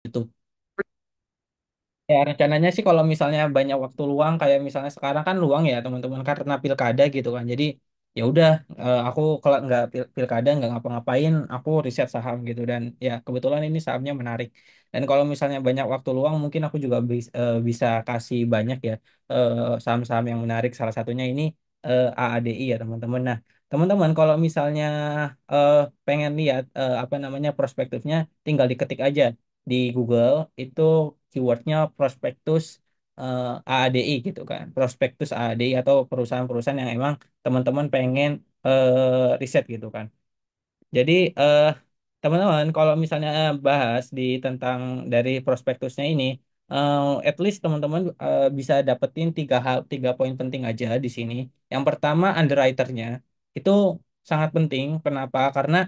Itu. Ya, rencananya sih kalau misalnya banyak waktu luang kayak misalnya sekarang kan luang ya teman-teman karena pilkada gitu kan. Jadi ya udah aku kalau nggak pilkada nggak ngapa-ngapain, aku riset saham gitu dan ya kebetulan ini sahamnya menarik. Dan kalau misalnya banyak waktu luang mungkin aku juga bisa kasih banyak ya saham-saham yang menarik. Salah satunya ini AADI ya teman-teman. Nah, teman-teman kalau misalnya eh, pengen lihat apa namanya prospektifnya tinggal diketik aja di Google itu keywordnya prospektus AADI gitu kan. Prospektus AADI atau perusahaan-perusahaan yang emang teman-teman pengen riset gitu kan. Jadi eh, teman-teman kalau misalnya bahas di tentang dari prospektusnya ini, at least teman-teman bisa dapetin tiga poin penting aja di sini. Yang pertama underwriternya itu sangat penting. Kenapa? Karena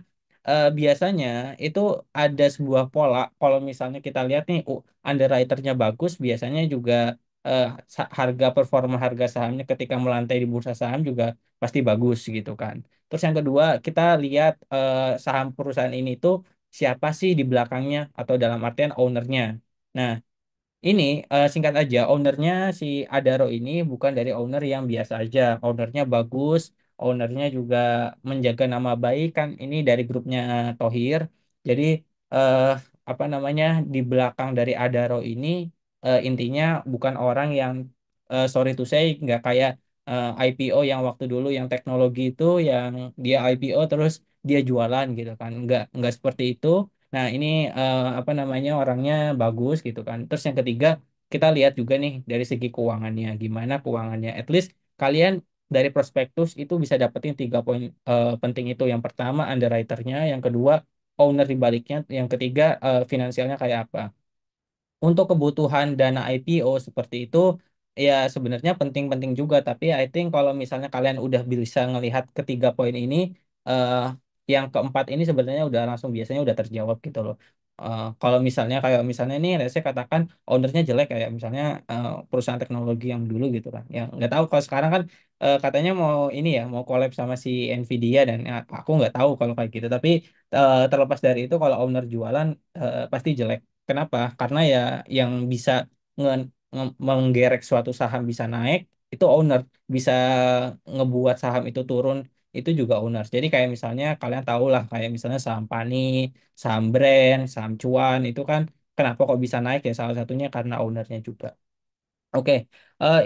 biasanya itu ada sebuah pola. Kalau misalnya kita lihat nih, underwriternya bagus, biasanya juga harga performa harga sahamnya ketika melantai di bursa saham juga pasti bagus gitu kan. Terus yang kedua, kita lihat saham perusahaan ini tuh siapa sih di belakangnya atau dalam artian ownernya. Nah, ini singkat aja, ownernya si Adaro ini bukan dari owner yang biasa aja. Ownernya bagus, ownernya juga menjaga nama baik kan. Ini dari grupnya Thohir. Jadi eh, apa namanya di belakang dari Adaro ini intinya bukan orang yang sorry to say nggak kayak IPO yang waktu dulu yang teknologi itu yang dia IPO terus dia jualan gitu kan. Nggak seperti itu. Nah, ini apa namanya orangnya bagus gitu kan. Terus yang ketiga, kita lihat juga nih dari segi keuangannya, gimana keuangannya. At least kalian dari prospektus itu bisa dapetin tiga poin penting itu. Yang pertama underwriternya, yang kedua owner di baliknya, yang ketiga finansialnya kayak apa. Untuk kebutuhan dana IPO seperti itu, ya sebenarnya penting-penting juga. Tapi I think kalau misalnya kalian udah bisa ngelihat ketiga poin ini, eh, yang keempat ini sebenarnya udah langsung biasanya udah terjawab gitu loh. Kalau misalnya kayak misalnya nih, saya katakan ownernya jelek kayak misalnya perusahaan teknologi yang dulu gitu kan. Yang nggak tahu kalau sekarang kan katanya mau ini ya mau collab sama si Nvidia dan aku nggak tahu kalau kayak gitu. Tapi terlepas dari itu kalau owner jualan pasti jelek. Kenapa? Karena ya yang bisa menggerek suatu saham bisa naik itu owner, bisa ngebuat saham itu turun itu juga owner. Jadi kayak misalnya kalian tahu lah kayak misalnya saham Pani, saham Brand, saham Cuan itu kan kenapa kok bisa naik ya salah satunya karena ownernya juga. Oke,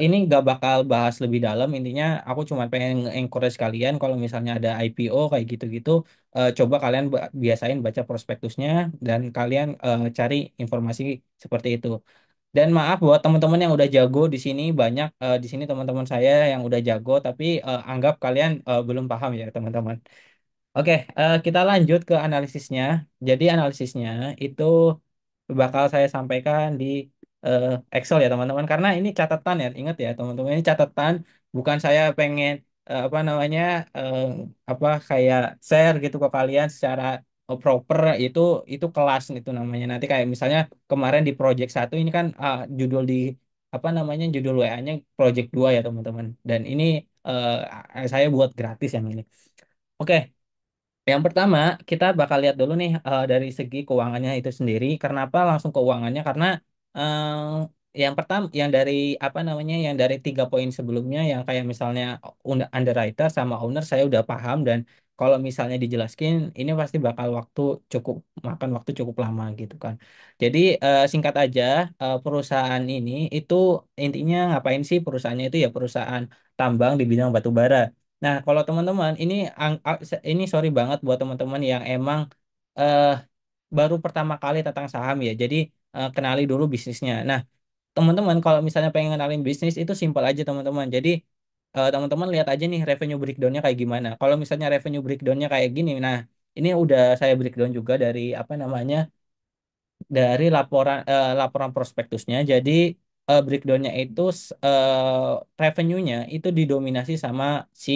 ini gak bakal bahas lebih dalam. Intinya aku cuma pengen encourage kalian kalau misalnya ada IPO kayak gitu-gitu, coba kalian biasain baca prospektusnya dan kalian cari informasi seperti itu. Dan maaf buat teman-teman yang udah jago di sini banyak di sini teman-teman saya yang udah jago tapi anggap kalian belum paham ya teman-teman. Oke, kita lanjut ke analisisnya. Jadi analisisnya itu bakal saya sampaikan di eh, Excel ya teman-teman. Karena ini catatan ya, ingat ya teman-teman ini catatan. Bukan saya pengen apa namanya eh, apa kayak share gitu ke kalian secara proper itu kelas itu namanya. Nanti kayak misalnya kemarin di project satu ini kan judul di apa namanya judul WA-nya project 2 ya teman-teman. Dan ini saya buat gratis yang ini. Oke, yang pertama, kita bakal lihat dulu nih dari segi keuangannya itu sendiri. Kenapa langsung keuangannya? Karena yang pertama, yang dari apa namanya, yang dari tiga poin sebelumnya, yang kayak misalnya underwriter sama owner, saya udah paham dan kalau misalnya dijelaskin, ini pasti bakal cukup makan waktu cukup lama gitu kan. Jadi singkat aja, perusahaan ini itu intinya ngapain sih perusahaannya itu ya perusahaan tambang di bidang batu bara. Nah, kalau teman-teman ini sorry banget buat teman-teman yang emang eh, baru pertama kali tentang saham ya. Jadi kenali dulu bisnisnya. Nah, teman-teman kalau misalnya pengen kenalin bisnis itu simpel aja teman-teman. Jadi teman-teman lihat aja nih revenue breakdown-nya kayak gimana. Kalau misalnya revenue breakdown-nya kayak gini, nah ini udah saya breakdown juga dari apa namanya laporan prospektusnya. Jadi breakdownnya itu revenue-nya itu didominasi sama si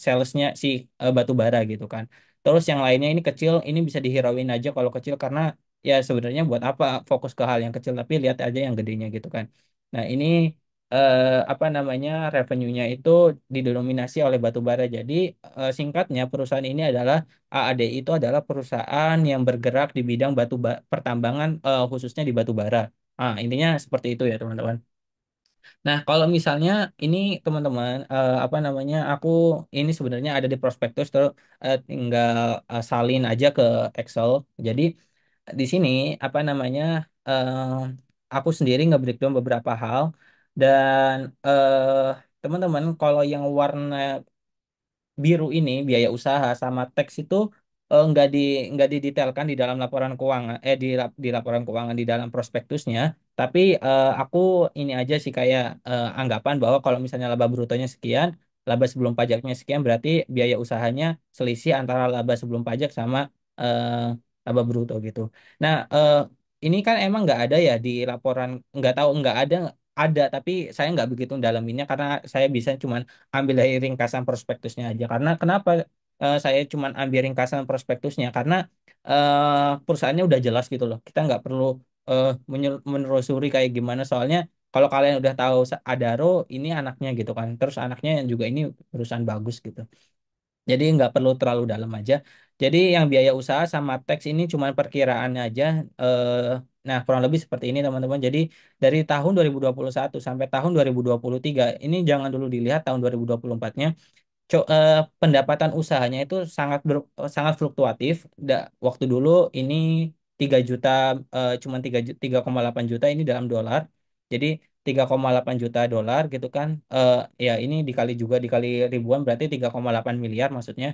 salesnya si batu bara gitu kan. Terus yang lainnya ini kecil, ini bisa dihirauin aja kalau kecil karena ya sebenarnya buat apa fokus ke hal yang kecil tapi lihat aja yang gedenya gitu kan. Nah ini apa namanya revenue-nya itu didominasi oleh batu bara. Jadi singkatnya perusahaan ini adalah AADI itu adalah perusahaan yang bergerak di bidang pertambangan khususnya di batu bara. Ah, intinya seperti itu ya teman-teman. Nah, kalau misalnya ini teman-teman apa namanya aku ini sebenarnya ada di prospektus terus tinggal salin aja ke Excel. Jadi di sini apa namanya eh, aku sendiri nge-breakdown beberapa hal dan teman-teman kalau yang warna biru ini biaya usaha sama teks itu nggak didetailkan di dalam laporan keuangan di laporan keuangan di dalam prospektusnya tapi aku ini aja sih kayak anggapan bahwa kalau misalnya laba brutonya sekian laba sebelum pajaknya sekian berarti biaya usahanya selisih antara laba sebelum pajak sama eh, laba bruto gitu. Nah ini kan emang nggak ada ya di laporan nggak tahu nggak ada tapi saya nggak begitu dalaminnya karena saya bisa cuma ambil dari ringkasan prospektusnya aja. Karena kenapa saya cuma ambil ringkasan prospektusnya? Karena perusahaannya udah jelas gitu loh. Kita nggak perlu menelusuri kayak gimana. Soalnya kalau kalian udah tahu Adaro ini anaknya gitu kan. Terus anaknya juga ini perusahaan bagus gitu. Jadi nggak perlu terlalu dalam aja. Jadi yang biaya usaha sama teks ini cuma perkiraannya aja. eh, nah, kurang lebih seperti ini teman-teman. Jadi dari tahun 2021 sampai tahun 2023 ini jangan dulu dilihat tahun 2024-nya. Pendapatan usahanya itu sangat fluktuatif. Waktu dulu ini 3 juta cuma 3,8 juta ini dalam dolar. Jadi 3,8 juta dolar gitu kan. Ya ini dikali juga dikali ribuan berarti 3,8 miliar maksudnya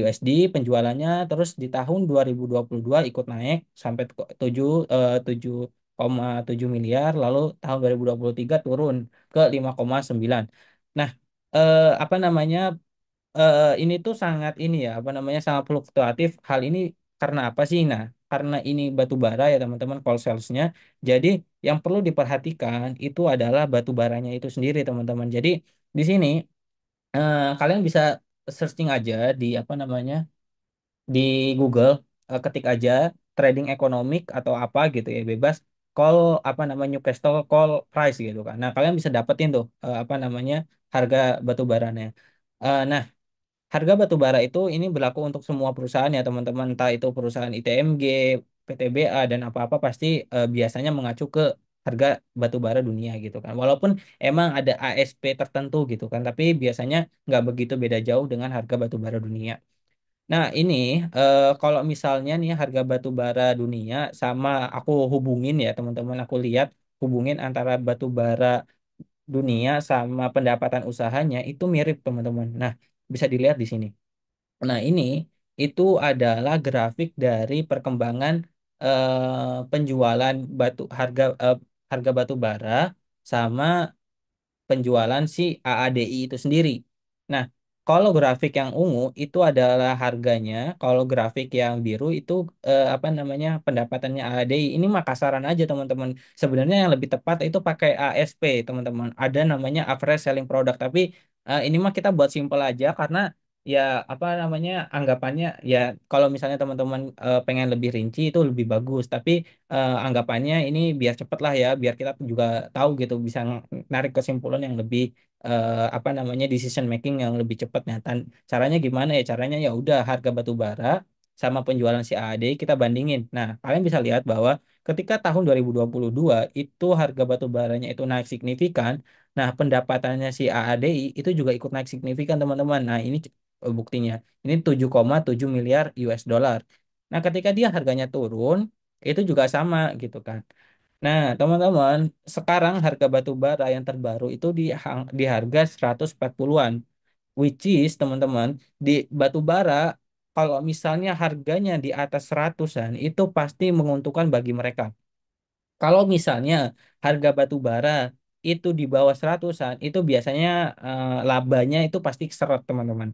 USD penjualannya terus di tahun 2022 ikut naik sampai 7,7 miliar lalu tahun 2023 turun ke 5,9. Nah, apa namanya ini tuh sangat ini ya apa namanya sangat fluktuatif hal ini karena apa sih nah karena ini batu bara ya teman-teman call salesnya jadi yang perlu diperhatikan itu adalah batu baranya itu sendiri teman-teman jadi di sini kalian bisa searching aja di apa namanya di Google ketik aja trading ekonomik atau apa gitu ya bebas call apa namanya Newcastle call price gitu kan nah kalian bisa dapetin tuh apa namanya harga batu baranya. Nah, harga batu bara itu ini berlaku untuk semua perusahaan ya teman-teman, entah itu perusahaan ITMG, PTBA dan apa-apa pasti biasanya mengacu ke harga batu bara dunia gitu kan. Walaupun emang ada ASP tertentu gitu kan, tapi biasanya nggak begitu beda jauh dengan harga batu bara dunia. Nah ini kalau misalnya nih harga batu bara dunia sama aku hubungin ya teman-teman, aku lihat hubungin antara batu bara dunia sama pendapatan usahanya itu mirip teman-teman. Nah bisa dilihat di sini. Nah, ini itu adalah grafik dari perkembangan penjualan harga batu bara sama penjualan si AADI itu sendiri. Nah, kalau grafik yang ungu itu adalah harganya, kalau grafik yang biru itu apa namanya pendapatannya AADI. Ini mah kasaran aja teman-teman. Sebenarnya yang lebih tepat itu pakai ASP teman-teman. Ada namanya average selling product, tapi ini mah kita buat simpel aja karena ya apa namanya anggapannya ya kalau misalnya teman-teman pengen lebih rinci itu lebih bagus. Tapi anggapannya ini biar cepet lah ya, biar kita juga tahu gitu bisa narik kesimpulan yang lebih apa namanya decision making yang lebih cepat. Nah, caranya gimana ya? Caranya ya udah harga batu bara sama penjualan si AAD kita bandingin. Nah, kalian bisa lihat bahwa ketika tahun 2022 itu harga batu baranya itu naik signifikan, nah pendapatannya si AADI itu juga ikut naik signifikan, teman-teman. Nah, ini buktinya. Ini 7,7 miliar US dollar. Nah, ketika dia harganya turun, itu juga sama gitu kan. Nah, teman-teman, sekarang harga batu bara yang terbaru itu di harga 140-an. Which is, teman-teman, di batu bara, kalau misalnya harganya di atas 100-an, itu pasti menguntungkan bagi mereka. Kalau misalnya harga batu bara itu di bawah 100-an, itu biasanya labanya itu pasti seret, teman-teman.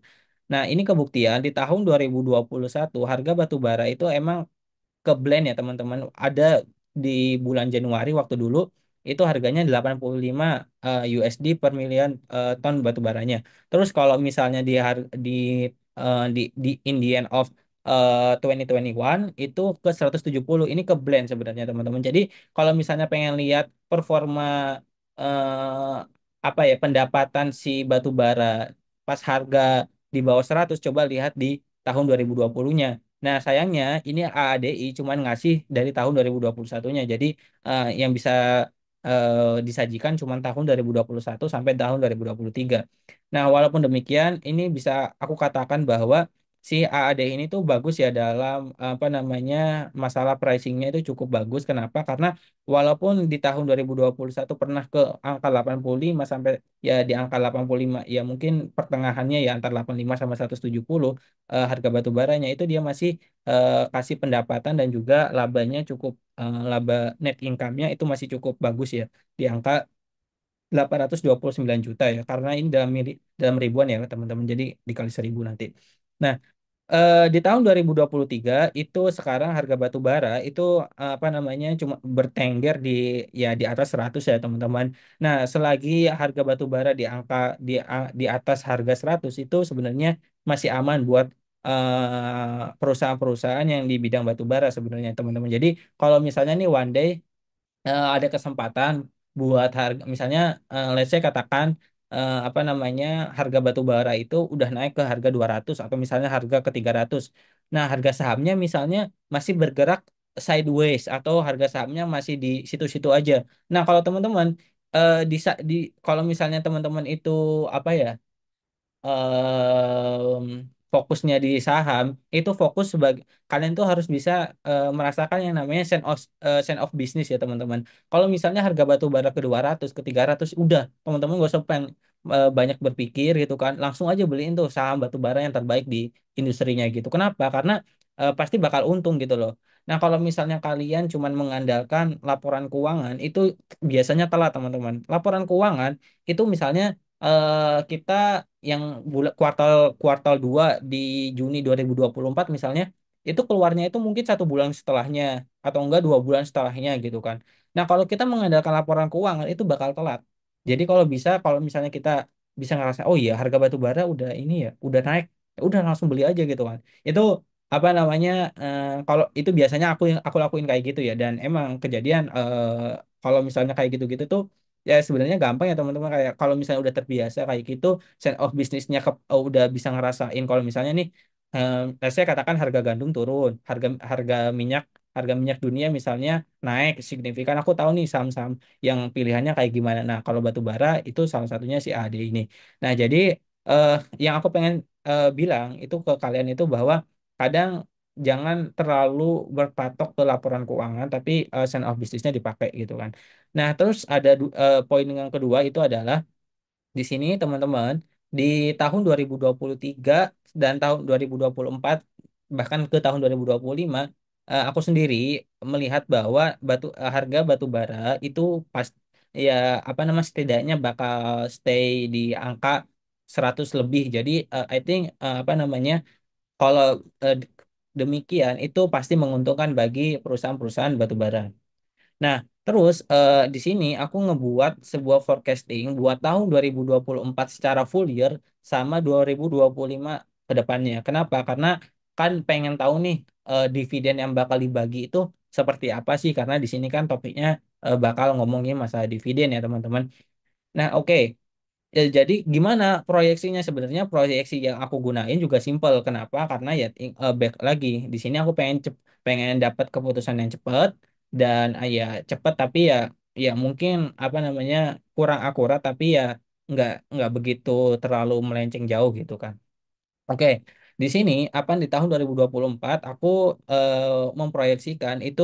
Nah, ini kebuktian di tahun 2021 harga batu bara itu emang ke blend ya teman-teman. Ada di bulan Januari waktu dulu itu harganya 85 USD per miliar ton batu baranya. Terus kalau misalnya di in the end of 2021 itu ke 170. Ini ke blend sebenarnya teman-teman. Jadi kalau misalnya pengen lihat performa eh, apa ya, pendapatan si batu bara pas harga di bawah 100, coba lihat di tahun 2020-nya. Nah, sayangnya ini AADI cuman ngasih dari tahun 2021-nya. Jadi yang bisa disajikan cuma tahun 2021 sampai tahun 2023. Nah, walaupun demikian, ini bisa aku katakan bahwa si AAD ini tuh bagus ya dalam apa namanya masalah pricingnya itu cukup bagus. Kenapa? Karena walaupun di tahun 2021 pernah ke angka 85 sampai ya di angka 85 ya mungkin pertengahannya ya antara 85 sama 170 harga batu baranya itu dia masih kasih pendapatan dan juga labanya cukup laba net income-nya itu masih cukup bagus ya di angka 829 juta ya karena ini dalam ribuan ya teman-teman jadi dikali 1.000 nanti. Nah, di tahun 2023 itu sekarang harga batu bara itu apa namanya cuma bertengger ya di atas 100 ya teman-teman. Nah, selagi harga batu bara di angka di atas harga 100 itu sebenarnya masih aman buat perusahaan-perusahaan yang di bidang batu bara sebenarnya teman-teman. Jadi kalau misalnya nih one day ada kesempatan buat harga misalnya let's say katakan apa namanya harga batu bara itu udah naik ke harga 200 atau misalnya harga ke 300. Nah, harga sahamnya misalnya masih bergerak sideways atau harga sahamnya masih di situ-situ aja. Nah, kalau teman-teman di kalau misalnya teman-teman itu apa ya em, fokusnya di saham itu fokus sebagai kalian tuh harus bisa merasakan yang namanya sense of business ya teman-teman. Kalau misalnya harga batu bara ke 200 ke 300 udah teman-teman gak usah banyak berpikir gitu kan. Langsung aja beliin tuh saham batu bara yang terbaik di industrinya gitu. Kenapa? Karena pasti bakal untung gitu loh. Nah, kalau misalnya kalian cuman mengandalkan laporan keuangan itu biasanya telat teman-teman. Laporan keuangan itu misalnya kita yang kuartal kuartal 2 di Juni 2024 misalnya itu keluarnya itu mungkin 1 bulan setelahnya atau enggak 2 bulan setelahnya gitu kan. Nah, kalau kita mengandalkan laporan keuangan itu bakal telat. Jadi kalau bisa kalau misalnya kita bisa ngerasa oh iya harga batu bara udah ini ya udah naik ya udah langsung beli aja gitu kan. Itu apa namanya kalau itu biasanya aku lakuin kayak gitu ya dan emang kejadian kalau misalnya kayak gitu-gitu tuh ya sebenarnya gampang ya teman-teman kayak kalau misalnya udah terbiasa kayak gitu sense of bisnisnya udah bisa ngerasain kalau misalnya nih saya katakan harga gandum turun harga harga minyak dunia misalnya naik signifikan aku tahu nih saham-saham yang pilihannya kayak gimana. Nah, kalau batu bara itu salah satunya si AD ini. Nah, jadi eh, yang aku pengen bilang itu ke kalian itu bahwa kadang jangan terlalu berpatok ke laporan keuangan tapi sense of bisnisnya dipakai gitu kan. Nah, terus ada poin yang kedua itu adalah di sini teman-teman di tahun 2023 dan tahun 2024 bahkan ke tahun 2025 aku sendiri melihat bahwa harga batu bara itu pas ya apa namanya setidaknya bakal stay di angka 100 lebih. Jadi I think apa namanya kalau eh, demikian itu pasti menguntungkan bagi perusahaan-perusahaan batu bara. Nah, terus di sini aku ngebuat sebuah forecasting buat tahun 2024 secara full year sama 2025 ke depannya. Kenapa? Karena kan pengen tahu nih dividen yang bakal dibagi itu seperti apa sih? Karena di sini kan topiknya bakal ngomongin masalah dividen ya, teman-teman. Nah, oke. Ya, jadi gimana proyeksinya sebenarnya proyeksi yang aku gunain juga simpel. Kenapa? Karena ya back lagi di sini aku pengen dapat keputusan yang cepat dan ya cepat tapi ya mungkin apa namanya kurang akurat tapi ya nggak begitu terlalu melenceng jauh gitu kan. Oke, di sini apa di tahun 2024 aku memproyeksikan itu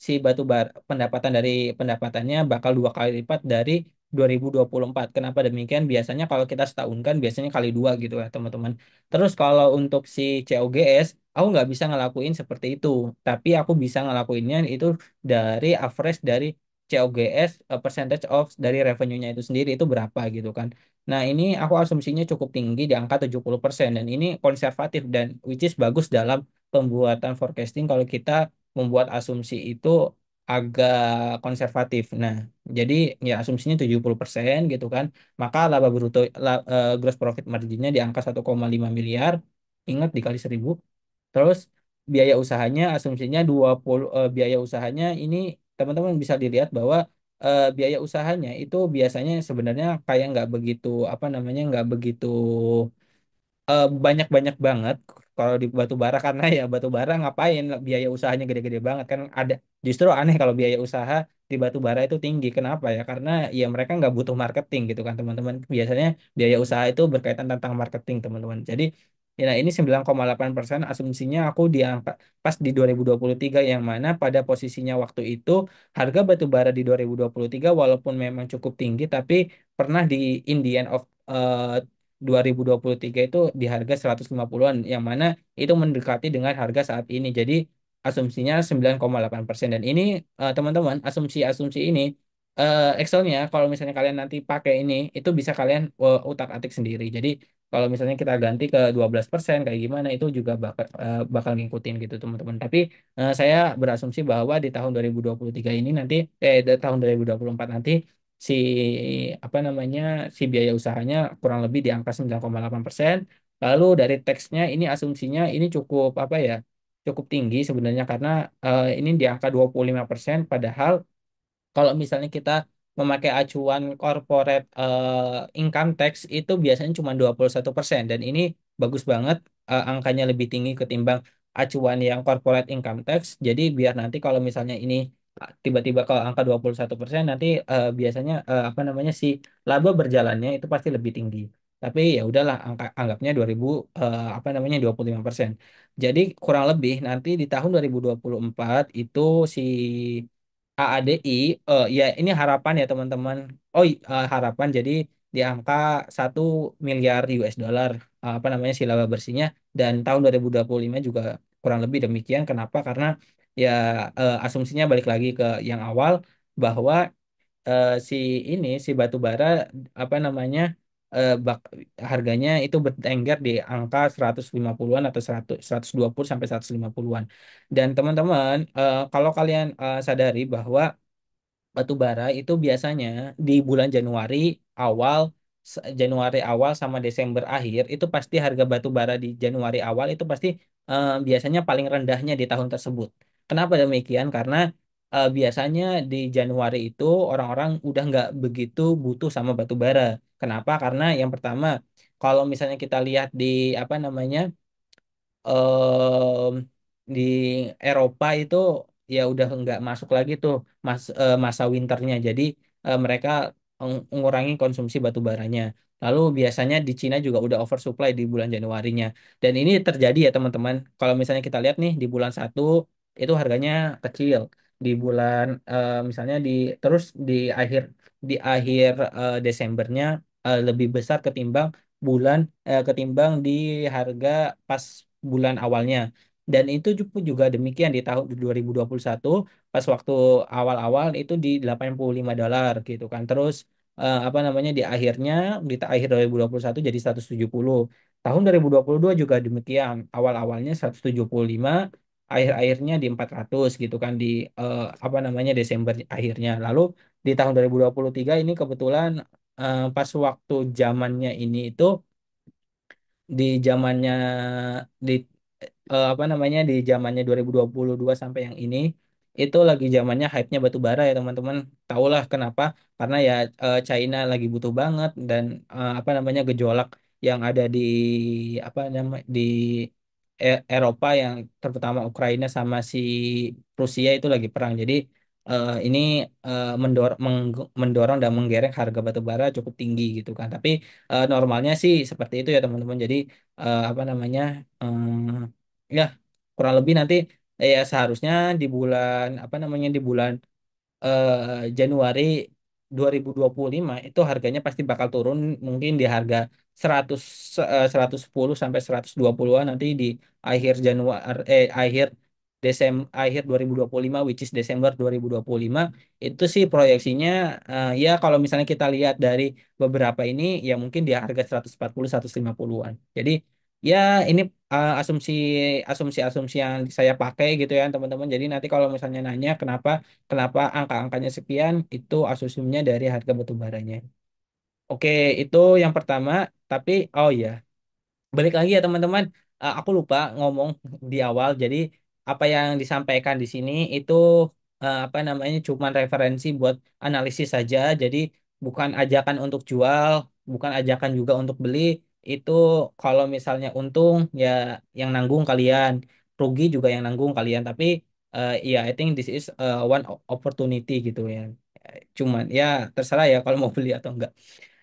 si batu bara pendapatan dari pendapatannya bakal 2 kali lipat dari 2024. Kenapa demikian? Biasanya kalau kita setahunkan biasanya kali dua gitu ya teman-teman. Terus kalau untuk si COGS, aku nggak bisa ngelakuin seperti itu. Tapi aku bisa ngelakuinnya itu dari average dari COGS percentage of dari revenue-nya itu sendiri itu berapa gitu kan. Nah, ini aku asumsinya cukup tinggi di angka 70% dan ini konservatif dan which is bagus dalam pembuatan forecasting kalau kita membuat asumsi itu agak konservatif. Nah, jadi ya asumsinya 70% gitu kan. Maka laba bruto gross profit marginnya di angka 1,5 miliar. Ingat dikali 1.000. Terus biaya usahanya asumsinya 20 biaya usahanya ini teman-teman bisa dilihat bahwa biaya usahanya itu biasanya sebenarnya kayak nggak begitu apa namanya nggak begitu banyak-banyak banget kalau di batu bara karena ya batu bara ngapain biaya usahanya gede-gede banget kan ada justru aneh kalau biaya usaha di batu bara itu tinggi kenapa ya karena ya mereka nggak butuh marketing gitu kan teman-teman biasanya biaya usaha itu berkaitan tentang marketing teman-teman jadi ya nah, ini 9,8% asumsinya aku diangkat pas di 2023 yang mana pada posisinya waktu itu harga batu bara di 2023 walaupun memang cukup tinggi tapi pernah di in the end of 2023 itu di harga 150-an yang mana itu mendekati dengan harga saat ini. Jadi asumsinya 9,8% dan ini teman-teman asumsi-asumsi ini Excelnya kalau misalnya kalian nanti pakai ini itu bisa kalian utak-atik sendiri. Jadi kalau misalnya kita ganti ke 12% kayak gimana itu juga bakal ngikutin gitu teman-teman. Tapi saya berasumsi bahwa di tahun 2023 ini nanti di tahun 2024 nanti si apa namanya si biaya usahanya kurang lebih di angka 9,8%. Lalu dari teksnya ini asumsinya ini cukup apa ya? Cukup tinggi sebenarnya karena ini di angka 25% padahal kalau misalnya kita memakai acuan corporate income tax itu biasanya cuma 21% dan ini bagus banget angkanya lebih tinggi ketimbang acuan yang corporate income tax. Jadi biar nanti kalau misalnya ini tiba-tiba ke angka 21% nanti biasanya apa namanya si laba berjalannya itu pasti lebih tinggi. Tapi ya udahlah anggapnya 2000 apa namanya 25%. Jadi kurang lebih nanti di tahun 2024 itu si AADI, ya ini harapan ya teman-teman. Harapan jadi di angka 1 miliar US dollar apa namanya si laba bersihnya dan tahun 2025 juga kurang lebih demikian. Kenapa? Karena ya asumsinya balik lagi ke yang awal bahwa si ini si batu bara apa namanya harganya itu bertengger di angka 150-an atau 120 sampai 150-an. Dan teman-teman kalau kalian sadari bahwa batu bara itu biasanya di bulan Januari awal sama Desember akhir itu pasti harga batu bara di Januari awal itu pasti biasanya paling rendahnya di tahun tersebut. Kenapa demikian? Karena biasanya di Januari itu orang-orang udah nggak begitu butuh sama batu bara. Kenapa? Karena yang pertama, kalau misalnya kita lihat di apa namanya em, di Eropa itu ya udah nggak masuk lagi tuh masa winternya. Jadi mereka mengurangi konsumsi batu baranya. Lalu biasanya di Cina juga udah oversupply di bulan Januarinya. Dan ini terjadi ya teman-teman. Kalau misalnya kita lihat nih di bulan satu itu harganya kecil. Di bulan misalnya terus di akhir Desembernya lebih besar ketimbang di harga pas bulan awalnya. Dan itu juga demikian di tahun 2021 pas waktu awal-awal itu di $85 gitu kan. Terus apa namanya di akhir 2021 jadi 170. Tahun 2022 juga demikian. Awal-awalnya 175, akhir-akhirnya di 400 gitu kan di apa namanya Desember akhirnya. Lalu di tahun 2023 ini kebetulan pas waktu zamannya ini itu di zamannya di apa namanya di zamannya 2022 sampai yang ini itu lagi zamannya hype-nya batu bara ya teman-teman. Tahulah kenapa? Karena ya China lagi butuh banget dan apa namanya gejolak yang ada di apa nama di Eropa yang terutama Ukraina sama si Rusia itu lagi perang. Jadi ini mendorong dan menggerek harga batu bara cukup tinggi gitu kan. Tapi normalnya sih seperti itu ya teman-teman. Jadi apa namanya ya kurang lebih nanti ya seharusnya di bulan apa namanya di bulan Januari 2025 itu harganya pasti bakal turun mungkin di harga 100 110 sampai 120-an nanti di akhir akhir 2025 which is Desember 2025 itu sih proyeksinya ya kalau misalnya kita lihat dari beberapa ini ya mungkin di harga 140 150-an. Jadi ya ini asumsi asumsi yang saya pakai gitu ya teman-teman. Jadi nanti kalau misalnya nanya kenapa angka-angkanya sekian, itu asumsinya dari harga batu baranya. Oke, itu yang pertama. Tapi, oh ya, balik lagi ya teman-teman. Aku lupa ngomong di awal. Jadi, apa yang disampaikan di sini itu apa namanya cuman referensi buat analisis saja. Jadi bukan ajakan untuk jual, bukan ajakan juga untuk beli. Itu kalau misalnya untung ya yang nanggung kalian, rugi juga yang nanggung kalian. Tapi ya I think this is one opportunity gitu ya. Cuman ya terserah ya kalau mau beli atau enggak.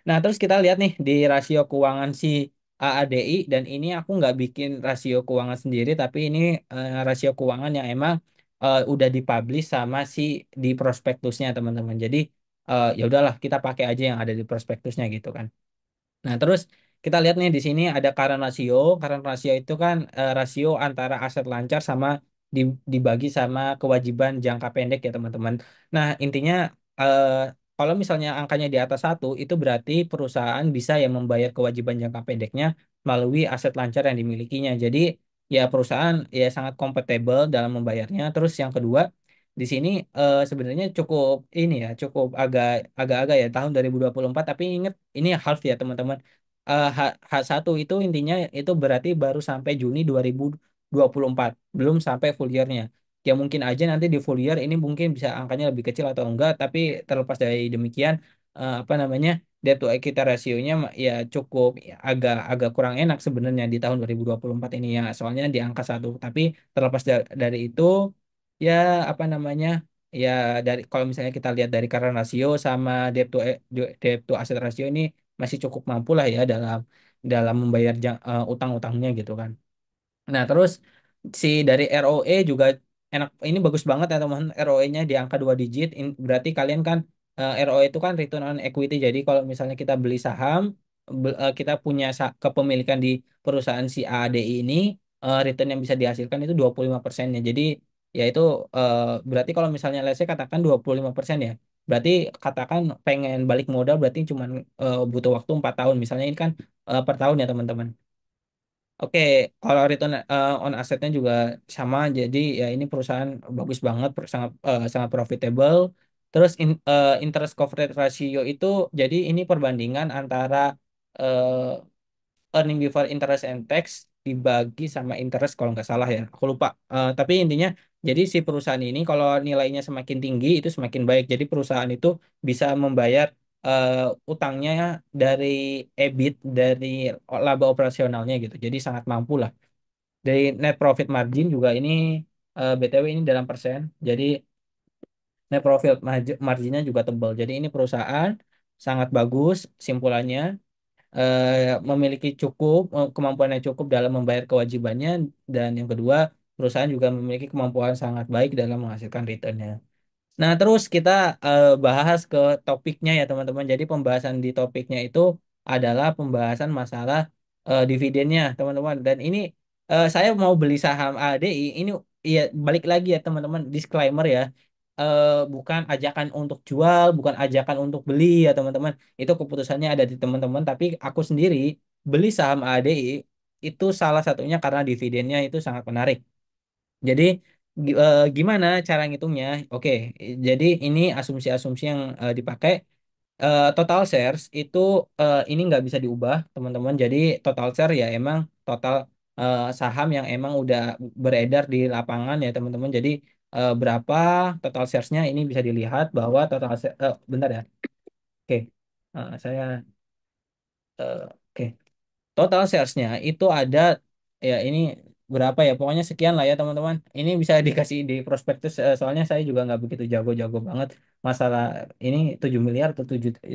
Nah, terus kita lihat nih di rasio keuangan si AADI, dan ini aku nggak bikin rasio keuangan sendiri, tapi ini rasio keuangan yang emang udah dipublish sama si di prospektusnya teman-teman. Jadi ya udahlah kita pakai aja yang ada di prospektusnya gitu kan. Nah, terus kita lihat nih di sini ada current ratio. Current ratio itu kan rasio antara aset lancar sama dibagi sama kewajiban jangka pendek ya, teman-teman. Nah, intinya eh, kalau misalnya angkanya di atas satu, itu berarti perusahaan bisa yang membayar kewajiban jangka pendeknya melalui aset lancar yang dimilikinya. Jadi, ya perusahaan ya sangat kompatibel dalam membayarnya. Terus yang kedua, di sini sebenarnya cukup ini ya, cukup agak-agak ya tahun 2024, tapi ingat ini half ya teman-teman. H1 itu intinya itu berarti baru sampai Juni 2024, belum sampai full year-nya. Ya mungkin aja nanti di full year ini mungkin bisa angkanya lebih kecil atau enggak, tapi terlepas dari demikian apa namanya debt to equity ratio-nya ya cukup ya, agak kurang enak sebenarnya di tahun 2024 ini ya, soalnya di angka satu. Tapi terlepas dari itu ya apa namanya ya dari kalau misalnya kita lihat dari current ratio sama debt to asset ratio ini masih cukup mampu lah ya dalam dalam membayar utang-utangnya gitu kan. Nah, terus si dari ROE juga enak, ini bagus banget ya teman. ROE-nya di angka 2 digit. Berarti kalian kan ROE itu kan return on equity. Jadi kalau misalnya kita beli saham, kita punya kepemilikan di perusahaan si AADI ini, return yang bisa dihasilkan itu 25%-nya. Jadi ya itu berarti kalau misalnya let's say katakan 25% ya. Berarti katakan pengen balik modal berarti cuma butuh waktu 4 tahun. Misalnya ini kan per tahun ya teman-teman. Oke, kalau return on asetnya juga sama, jadi ya ini perusahaan bagus banget, sangat sangat profitable. Terus interest coverage ratio itu, jadi ini perbandingan antara earning before interest and tax dibagi sama interest kalau nggak salah ya, aku lupa. Tapi intinya, jadi si perusahaan ini kalau nilainya semakin tinggi itu semakin baik. Jadi perusahaan itu bisa membayar utangnya dari EBIT, dari laba operasionalnya gitu. Jadi sangat mampu lah. Dari net profit margin juga ini BTW ini dalam persen. Jadi net profit marginnya juga tebal. Jadi ini perusahaan sangat bagus simpulannya, memiliki kemampuan yang cukup dalam membayar kewajibannya, dan yang kedua perusahaan juga memiliki kemampuan sangat baik dalam menghasilkan returnnya. Nah, terus kita bahas ke topiknya ya teman-teman. Jadi pembahasan di topiknya itu adalah pembahasan masalah dividennya teman-teman. Dan ini saya mau beli saham ADI ini ya balik lagi ya teman-teman, disclaimer ya. Bukan ajakan untuk jual, bukan ajakan untuk beli ya teman-teman. Itu keputusannya ada di teman-teman. Tapi aku sendiri beli saham ADI itu salah satunya karena dividennya itu sangat menarik. Jadi gimana cara ngitungnya? Oke, jadi ini asumsi-asumsi yang dipakai. Total shares itu ini nggak bisa diubah, teman-teman. Jadi total share ya emang total saham yang emang udah beredar di lapangan ya, teman-teman. Jadi berapa total shares-nya ini bisa dilihat bahwa total share, bentar ya. Oke, saya oke. Total sales-nya itu ada ya ini berapa ya? Pokoknya sekian lah ya teman-teman. Ini bisa dikasih di prospektus soalnya saya juga nggak begitu jago-jago banget masalah ini 7 miliar atau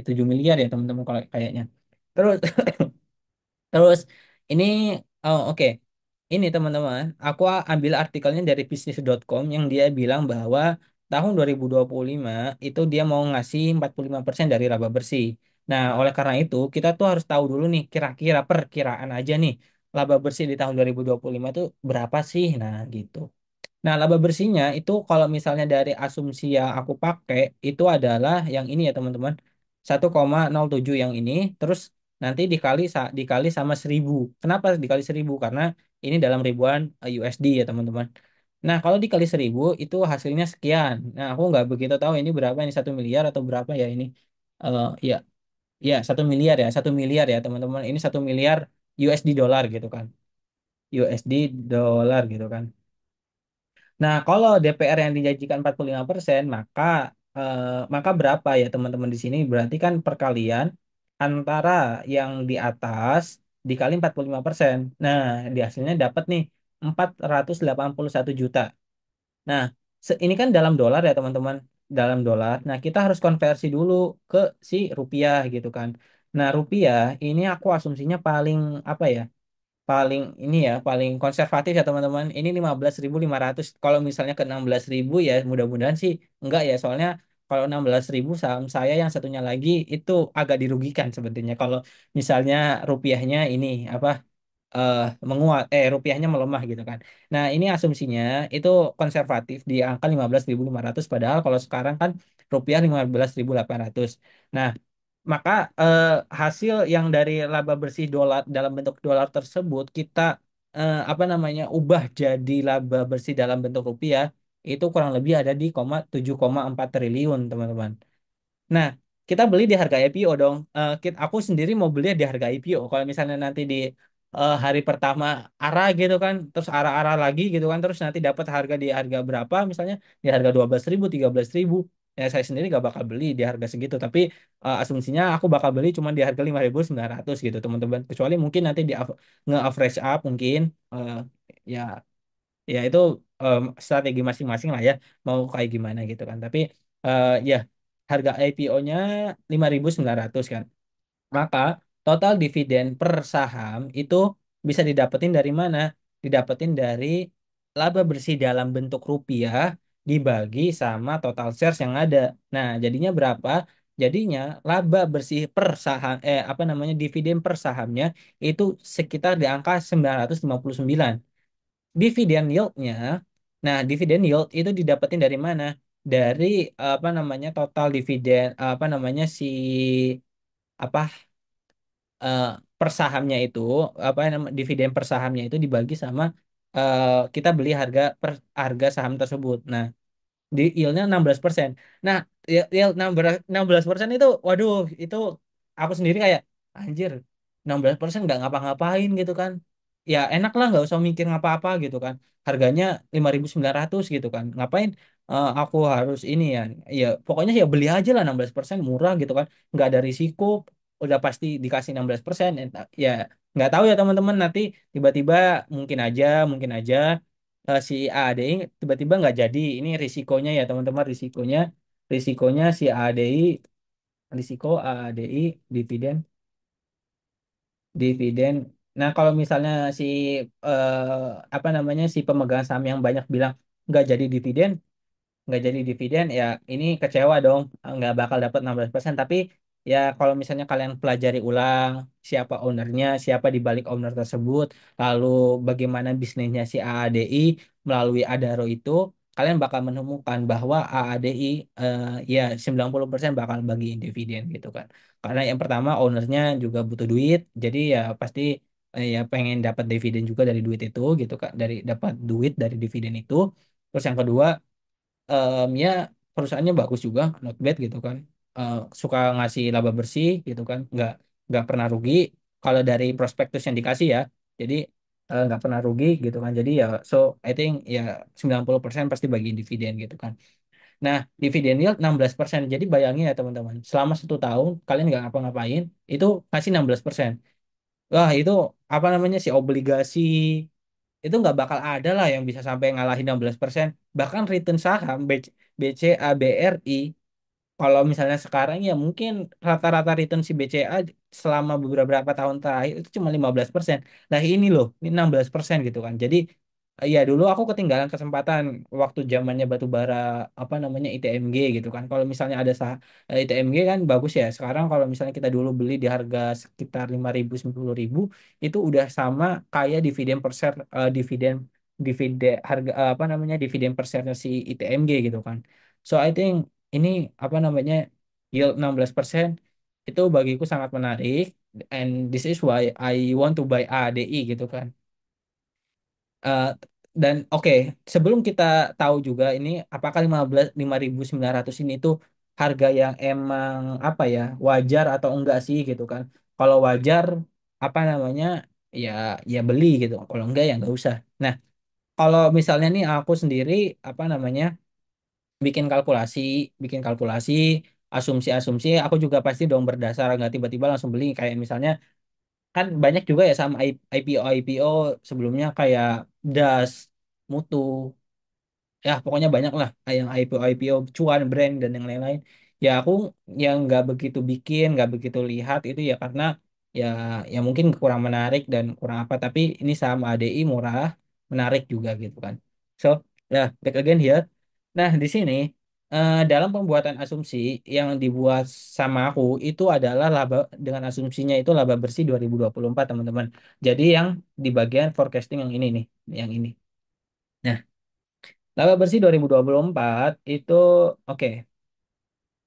7 miliar ya teman-teman kalau kayaknya. Terus terus ini oh oke. Ini teman-teman, aku ambil artikelnya dari bisnis.com yang dia bilang bahwa tahun 2025 itu dia mau ngasih 45% dari laba bersih. Nah, oleh karena itu kita tuh harus tahu dulu nih kira-kira perkiraan aja nih laba bersih di tahun 2025 itu berapa sih? Nah, gitu. Nah, laba bersihnya itu kalau misalnya dari asumsi yang aku pakai itu adalah yang ini ya teman-teman. 1,07 yang ini, terus nanti dikali sama 1.000. Kenapa dikali 1.000? Karena ini dalam ribuan USD ya teman-teman. Nah, kalau dikali 1.000 itu hasilnya sekian. Nah, aku nggak begitu tahu ini berapa, ini 1 miliar atau berapa ya ini. Ya, ya 1 miliar ya, 1 miliar ya teman-teman. Ini 1 miliar USD dolar gitu kan. USD dolar gitu kan. Nah, kalau DPR yang dijanjikan 45%, maka berapa ya teman-teman di sini? Berarti kan perkalian antara yang di atas dikali 45%. Nah, di hasilnya dapat nih 481 juta. Nah, ini kan dalam dolar ya teman-teman, dalam dolar. Nah, kita harus konversi dulu ke si rupiah gitu kan. Nah, rupiah ini aku asumsinya paling apa ya? Paling ini ya, paling konservatif ya teman-teman. Ini 15.500. Kalau misalnya ke 16.000 ya mudah-mudahan sih enggak ya. Soalnya kalau 16.000 saham saya yang satunya lagi itu agak dirugikan sebetulnya. Kalau misalnya rupiahnya ini apa eh menguat rupiahnya melemah gitu kan. Nah, ini asumsinya itu konservatif di angka 15.500 padahal kalau sekarang kan rupiah 15.800. Nah, maka hasil yang dari laba bersih dolar dalam bentuk dolar tersebut kita apa namanya ubah jadi laba bersih dalam bentuk rupiah itu kurang lebih ada di 7,4 triliun, teman-teman. Nah, kita beli di harga IPO dong. Aku sendiri mau beli di harga IPO. Kalau misalnya nanti di hari pertama arah gitu kan, terus arah-arah lagi gitu kan, terus nanti dapat harga di harga berapa, misalnya di harga 12.000, 13.000, ya saya sendiri gak bakal beli di harga segitu. Tapi asumsinya aku bakal beli cuma di harga 5.900 gitu, teman-teman. Kecuali mungkin nanti di nge-average up mungkin, eh, ya ya itu strategi masing-masing lah ya mau kayak gimana gitu kan tapi ya harga IPO-nya 5.900 kan maka total dividen per saham itu bisa didapetin dari mana, didapetin dari laba bersih dalam bentuk rupiah dibagi sama total shares yang ada. Nah, jadinya berapa? Jadinya laba bersih per saham apa namanya dividen per sahamnya itu sekitar di angka 959. Dividen yieldnya, nah dividen yield itu didapetin dari mana? Dari apa namanya total dividen apa namanya si apa eh, per sahamnya itu apa namanya dividen per sahamnya itu dibagi sama kita beli harga saham tersebut. Nah, di yieldnya 16%. Nah, yield 16% itu, waduh, itu aku sendiri kayak, anjir, 16% nggak ngapa-ngapain gitu kan. Ya enak lah, nggak usah mikir ngapa-apa gitu kan. Harganya 5.900 gitu kan. Ngapain aku harus ini ya. Ya pokoknya ya beli aja lah 16% murah gitu kan. Nggak ada risiko, udah pasti dikasih 16%. Ya nggak tahu ya teman-teman nanti tiba-tiba mungkin aja si ADI tiba-tiba nggak jadi. Ini risikonya ya teman-teman, risikonya si ADI, risiko ADI dividen dividen. Nah, kalau misalnya si apa namanya si pemegang saham yang banyak bilang nggak jadi dividen ya ini kecewa dong, nggak bakal dapat 16%. Tapi ya kalau misalnya kalian pelajari ulang siapa ownernya, siapa di balik owner tersebut, lalu bagaimana bisnisnya si AADI melalui Adaro itu, kalian bakal menemukan bahwa AADI ya 90% bakal bagiin dividen gitu kan. Karena yang pertama ownernya juga butuh duit, jadi ya pasti ya pengen dapat dividen juga dari duit itu gitu kan, dari dapat duit dari dividen itu. Terus yang kedua ya perusahaannya bagus juga, not bad gitu kan. Suka ngasih laba bersih gitu kan, nggak pernah rugi kalau dari prospektus yang dikasih ya. Jadi nggak pernah rugi gitu kan. Jadi ya so I think ya 90% pasti bagi dividen gitu kan. Nah, dividen yield 16%. Jadi bayangin ya teman-teman, selama 1 tahun kalian nggak ngapa-ngapain, itu kasih 16%. Wah, itu apa namanya sih obligasi itu nggak bakal ada lah yang bisa sampai ngalahin 16%. Bahkan return saham BCA BRI kalau misalnya sekarang ya mungkin rata-rata return si BCA selama beberapa tahun terakhir itu cuma 15%. Nah ini loh, ini 16% gitu kan. Jadi ya dulu aku ketinggalan kesempatan waktu zamannya batu bara apa namanya ITMG gitu kan. Kalau misalnya ada ITMG kan bagus ya. Sekarang kalau misalnya kita dulu beli di harga sekitar 5.000 10.000 itu udah sama kayak dividen per share dividen dividen harga apa namanya dividen per share si ITMG gitu kan. So I think ini apa namanya yield 16% itu bagiku sangat menarik, and this is why I want to buy ADI gitu kan. Eh, dan oke, sebelum kita tahu juga ini apakah 5.900 ini tuh harga yang emang apa ya wajar atau enggak sih gitu kan. Kalau wajar apa namanya ya ya beli gitu. Kalau enggak ya enggak usah. Nah, kalau misalnya nih aku sendiri apa namanya bikin kalkulasi, bikin kalkulasi, asumsi-asumsi, aku juga pasti dong berdasar nggak tiba-tiba langsung beli kayak misalnya kan banyak juga ya sama IPO sebelumnya kayak Das, Mutu, ya pokoknya banyak lah yang IPO cuan brand dan yang lain-lain ya aku yang nggak begitu bikin nggak begitu lihat itu ya karena ya ya mungkin kurang menarik dan kurang apa tapi ini saham ADI murah menarik juga gitu kan so ya back again here nah di sini dalam pembuatan asumsi yang dibuat sama aku itu adalah laba dengan asumsinya itu laba bersih 2024 teman-teman jadi yang di bagian forecasting yang ini nih yang ini. Nah, laba bersih 2024 itu oke.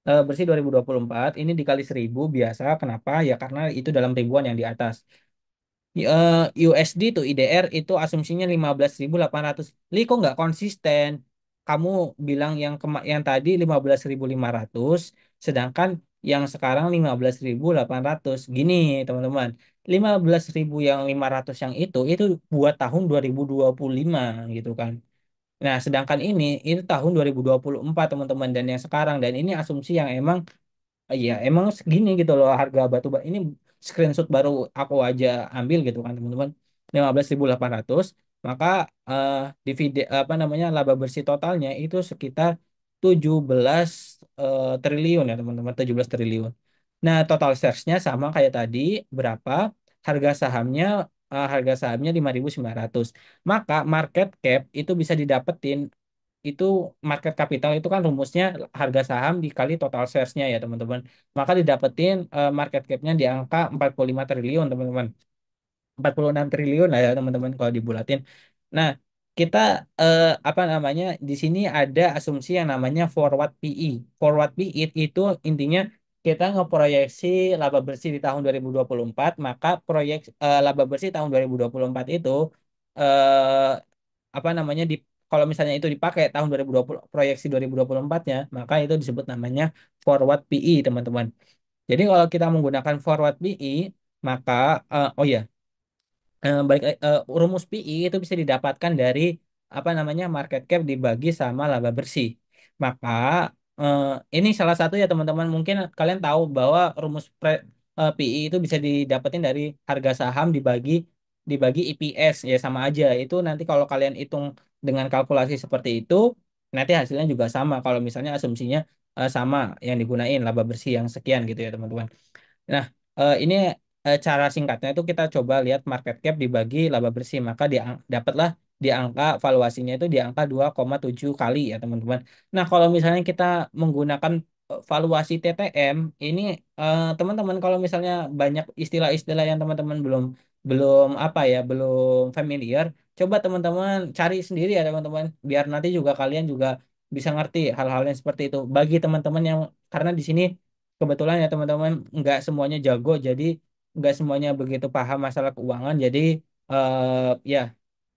Laba bersih 2024 ini dikali 1000 biasa. Kenapa? Ya karena itu dalam ribuan yang di atas. USD tuh IDR itu asumsinya 15.800. Li kok nggak konsisten? Kamu bilang yang tadi 15.500, sedangkan yang sekarang 15.800. Gini, teman-teman. 15.000 yang 500 yang itu buat tahun 2025 gitu kan. Nah, sedangkan ini tahun 2024 teman-teman dan yang sekarang dan ini asumsi yang emang iya emang segini gitu loh harga batu bara ini screenshot baru aku aja ambil gitu kan teman-teman 15.800 maka eh, dividen apa namanya laba bersih totalnya itu sekitar 17 triliun ya teman-teman 17 triliun. Nah, total shares-nya sama kayak tadi berapa? Harga sahamnya 5.900. Maka market cap itu bisa didapetin itu market capital itu kan rumusnya harga saham dikali total shares-nya ya teman-teman. Maka didapetin market cap-nya di angka 45 triliun teman-teman. 46 triliun lah ya teman-teman kalau dibulatin. Nah, kita apa namanya di sini ada asumsi yang namanya forward PE. Forward PE itu intinya kita ngeproyeksi laba bersih di tahun 2024, maka laba bersih tahun 2024 itu eh, apa namanya di kalau misalnya itu dipakai tahun 2020 proyeksi 2024-nya, maka itu disebut namanya forward PE, teman-teman. Jadi kalau kita menggunakan forward PE, maka oh ya rumus PI itu bisa didapatkan dari apa namanya market cap dibagi sama laba bersih. Maka eh, ini salah satu ya teman-teman mungkin kalian tahu bahwa PI itu bisa didapetin dari harga saham dibagi dibagi EPS ya sama aja. Itu nanti kalau kalian hitung dengan kalkulasi seperti itu nanti hasilnya juga sama kalau misalnya asumsinya sama yang digunain laba bersih yang sekian gitu ya teman-teman. Nah, ini cara singkatnya itu kita coba lihat market cap dibagi laba bersih, maka dapatlah di angka valuasinya itu di angka 2,7 kali ya teman-teman. Nah, kalau misalnya kita menggunakan valuasi TTM, ini teman-teman kalau misalnya banyak istilah-istilah yang teman-teman belum belum apa ya, belum familiar, coba teman-teman cari sendiri ya teman-teman, biar nanti juga kalian juga bisa ngerti hal-hal yang seperti itu. Bagi teman-teman yang karena di sini kebetulan ya teman-teman nggak semuanya jago jadi nggak semuanya begitu paham masalah keuangan jadi ya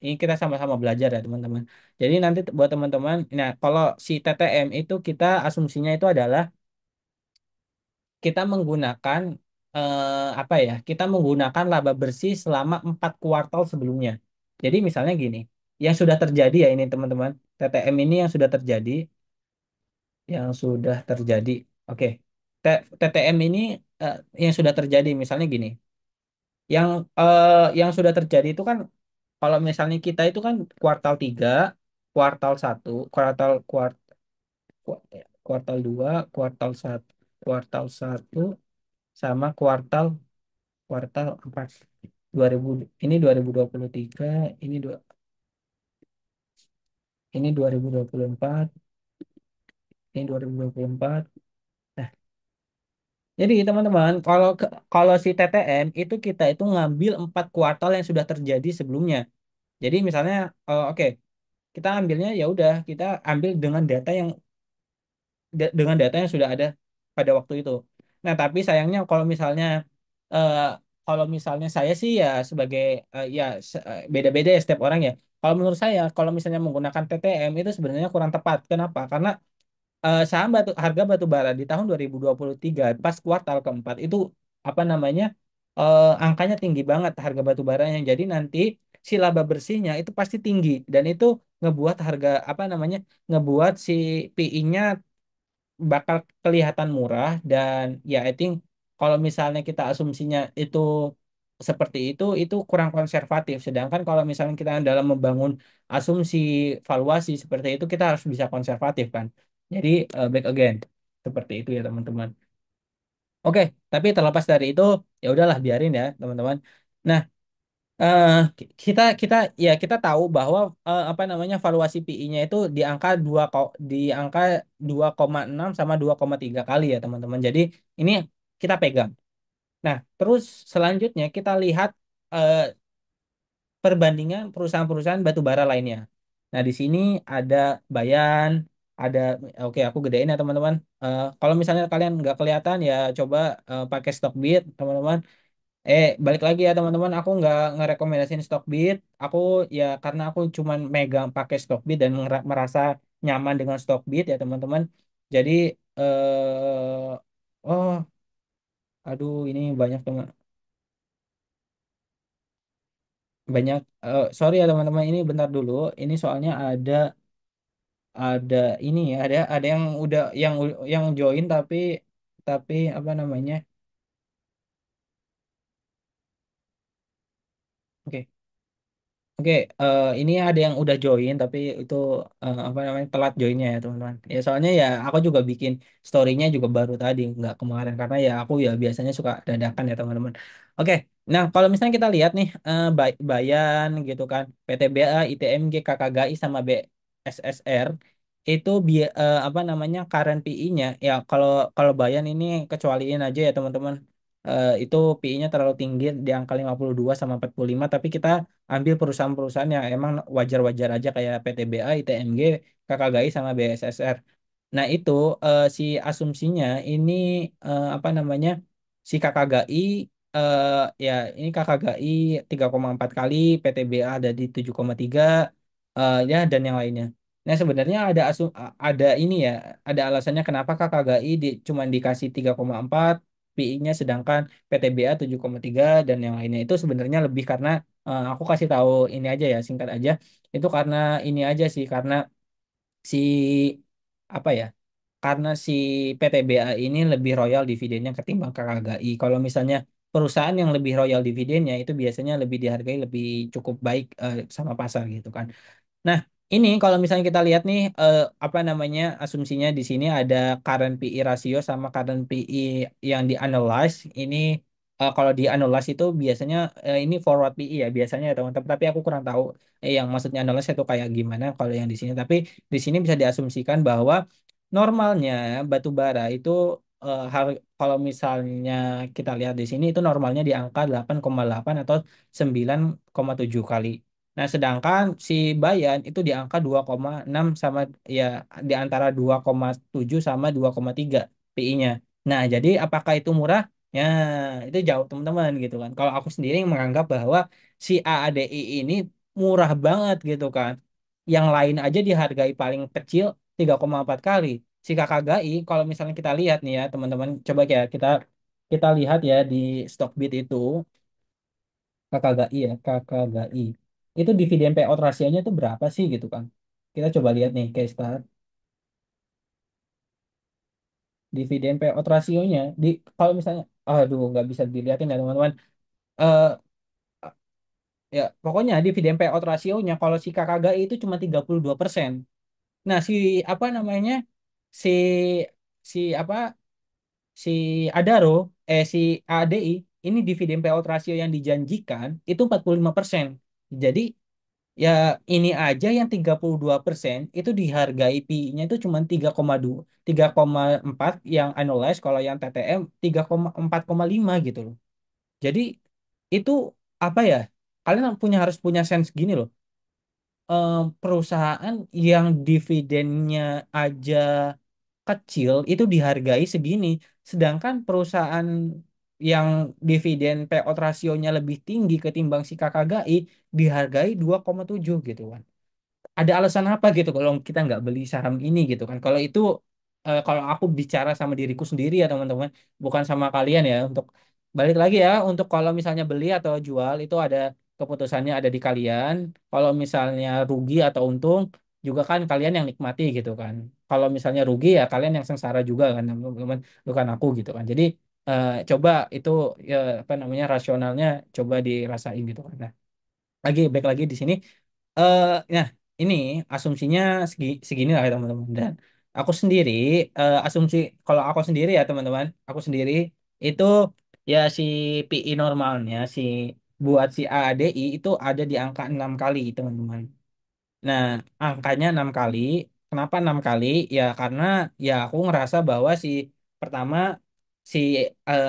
ini kita sama-sama belajar ya teman-teman jadi nanti buat teman-teman nah kalau si TTM itu kita asumsinya itu adalah kita menggunakan apa ya kita menggunakan laba bersih selama 4 kuartal sebelumnya jadi misalnya gini yang sudah terjadi ya ini teman-teman TTM ini yang sudah terjadi. Oke. TTM ini yang sudah terjadi misalnya gini. Yang sudah terjadi itu kan kalau misalnya kita itu kan kuartal 3, kuartal satu, kuartal 2, kuartal 1 sama kuartal 4. 2000 ini 2023, ini ini 2024, ini 2024. Jadi teman-teman, kalau si TTM itu kita itu ngambil 4 kuartal yang sudah terjadi sebelumnya. Jadi misalnya, oke, kita ambilnya ya udah kita ambil dengan data yang sudah ada pada waktu itu. Nah, tapi sayangnya eh, kalau misalnya saya sih ya sebagai ya beda-beda ya setiap orang ya. Kalau menurut saya, kalau misalnya menggunakan TTM itu sebenarnya kurang tepat. Kenapa? Karena harga batu bara di tahun 2023 pas kuartal keempat itu apa namanya angkanya tinggi banget harga batu baranya. Jadi nanti si laba bersihnya itu pasti tinggi dan itu ngebuat harga apa namanya ngebuat si PI-nya bakal kelihatan murah dan ya I think kalau misalnya kita asumsinya itu seperti itu kurang konservatif. Sedangkan kalau misalnya kita dalam membangun asumsi valuasi seperti itu kita harus bisa konservatif kan. Jadi back again seperti itu ya teman-teman. Oke, tapi terlepas dari itu ya udahlah biarin ya teman-teman. Nah, eh, kita kita ya kita tahu bahwa apa namanya valuasi PI-nya itu di angka 2,6 sama 2,3 kali ya teman-teman. Jadi ini kita pegang. Nah, terus selanjutnya kita lihat eh, perbandingan perusahaan-perusahaan batu bara lainnya. Nah, di sini ada Bayan, ada oke aku gedein ya teman-teman. Kalau misalnya kalian nggak kelihatan ya coba pakai Stockbit teman-teman. Balik lagi ya teman-teman, aku nggak ngerekomendasiin Stockbit. Aku ya karena aku cuman megang pakai Stockbit dan merasa nyaman dengan Stockbit ya teman-teman. Jadi oh aduh ini banyak teman banyak sorry ya teman-teman ini bentar dulu. Ini soalnya ada ini ya ada yang udah yang join tapi apa namanya? Oke. Oke, ini ada yang udah join tapi itu apa namanya telat joinnya ya teman-teman. Ya soalnya ya aku juga bikin story-nya juga baru tadi nggak kemarin karena ya aku ya biasanya suka dadakan ya teman-teman. Oke, nah kalau misalnya kita lihat nih Bayan gitu kan, PTBA, ITMG, KKGI sama BSSR itu apa namanya current PI-nya ya kalau kalau Bayan ini kecualiin aja ya teman-teman. Itu PI-nya terlalu tinggi di angka 52 sama 45 tapi kita ambil perusahaan-perusahaan yang emang wajar-wajar aja kayak PTBA, ITMG, KKGI sama BSSR. Nah, itu si asumsinya ini apa namanya? Si KKGI ya ini KKGI 3,4 kali, PTBA ada di 7,3 ya dan yang lainnya. Nah, sebenarnya ada ini ya, ada alasannya kenapa KKGI cuma dikasih 3,4 PI-nya sedangkan PTBA 7,3 dan yang lainnya itu sebenarnya lebih karena aku kasih tahu ini aja ya singkat aja itu karena ini aja sih karena si apa ya karena si PTBA ini lebih royal dividennya ketimbang KKGI. Kalau misalnya perusahaan yang lebih royal dividennya itu biasanya lebih dihargai lebih cukup baik sama pasar gitu kan. Nah, ini kalau misalnya kita lihat nih apa namanya asumsinya di sini ada current PE rasio sama current PE yang di-analyze. Ini kalau di-analyze itu biasanya ini forward PE ya biasanya ya teman-teman. Tapi aku kurang tahu yang maksudnya analyze itu kayak gimana kalau yang di sini. Tapi di sini bisa diasumsikan bahwa normalnya batu bara itu kalau misalnya kita lihat di sini itu normalnya di angka 8,8 atau 9,7 kali. Nah, sedangkan si Bayan itu di angka 2,6 sama ya di antara 2,7 sama 2,3 PI-nya. Nah, jadi apakah itu murah? Ya, itu jauh teman-teman gitu kan. Kalau aku sendiri menganggap bahwa si AADI ini murah banget gitu kan. Yang lain aja dihargai paling kecil 3,4 kali. Si KKGI kalau misalnya kita lihat nih ya, teman-teman, coba ya kita lihat ya di Stockbit itu KKGI ya, KKGI. Itu dividen payout rasionya itu berapa sih gitu kan? Kita coba lihat nih case start. Dividen payout rasionya kalau misalnya aduh nggak bisa dilihatin ya teman-teman. Eh ya pokoknya dividen payout rasionya kalau si KKGI itu cuma 32%. Nah, si apa namanya? Si si apa si Adaro si ADI ini dividen payout rasio yang dijanjikan itu 45%. Jadi ya ini aja yang 32% itu dihargai PI-nya itu cuma 3,2, 3,4 yang annualized kalau yang TTM 3,4,5 gitu loh. Jadi itu apa ya? Kalian harus punya sense gini loh. Perusahaan yang dividennya aja kecil itu dihargai segini, sedangkan perusahaan yang dividen payout rasionya lebih tinggi ketimbang si KKGI dihargai 2,7 gitu kan. Ada alasan apa gitu kalau kita nggak beli saham ini gitu kan. Kalau itu kalau aku bicara sama diriku sendiri ya teman-teman, bukan sama kalian ya untuk balik lagi ya untuk kalau misalnya beli atau jual itu ada keputusannya ada di kalian. Kalau misalnya rugi atau untung juga kan kalian yang nikmati gitu kan. Kalau misalnya rugi ya kalian yang sengsara juga kan teman-teman, bukan aku gitu kan. Jadi coba itu ya apa namanya rasionalnya coba dirasain gitu kan. Nah, baik lagi di sini. eh nah, ini asumsinya segini lah ya teman-teman. Dan aku sendiri, asumsi kalau aku sendiri ya teman-teman, aku sendiri itu ya si PI normalnya buat si AADI itu ada di angka 6 kali teman-teman. Nah, angkanya 6 kali. Kenapa 6 kali? Ya karena ya aku ngerasa bahwa pertama si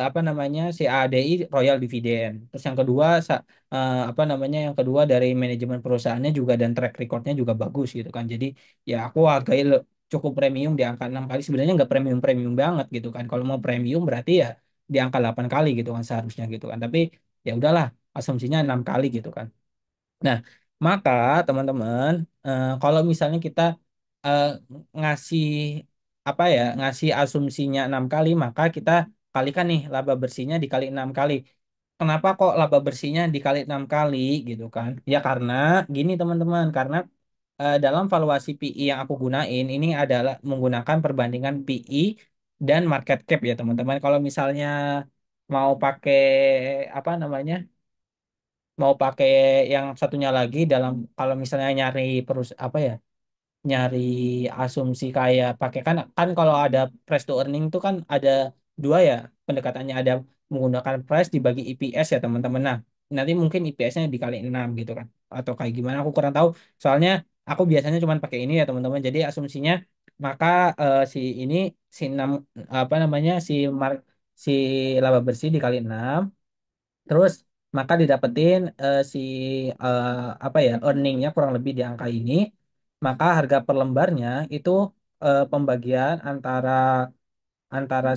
apa namanya si ADI Royal Dividend. Terus yang kedua apa namanya yang kedua dari manajemen perusahaannya juga dan track recordnya juga bagus gitu kan. Jadi ya aku hargai cukup premium di angka 6 kali. Sebenarnya nggak premium premium banget gitu kan. Kalau mau premium berarti ya di angka 8 kali gitu kan seharusnya gitu kan. Tapi ya udahlah asumsinya 6 kali gitu kan. Nah, maka teman-teman, kalau misalnya kita eh, ngasih apa ya, ngasih asumsinya 6 kali, maka kita kalikan nih laba bersihnya dikali 6 kali. Kenapa kok laba bersihnya dikali 6 kali gitu kan? Ya karena gini teman-teman, karena dalam valuasi PI yang aku gunain ini adalah menggunakan perbandingan PI dan market cap ya teman-teman. Kalau misalnya mau pakai apa namanya? Mau pakai yang satunya lagi dalam kalau misalnya nyari apa ya nyari asumsi kayak pakai kan kan kalau ada price to earning itu kan ada dua ya pendekatannya ada menggunakan price dibagi EPS ya teman-teman. Nah nanti mungkin EPS-nya dikali 6 gitu kan atau kayak gimana aku kurang tahu soalnya aku biasanya cuma pakai ini ya teman-teman jadi asumsinya maka ini si 6 apa namanya si laba bersih dikali 6. Terus maka didapetin eh, apa ya earningnya kurang lebih di angka ini. Maka harga per lembarnya itu pembagian antara antara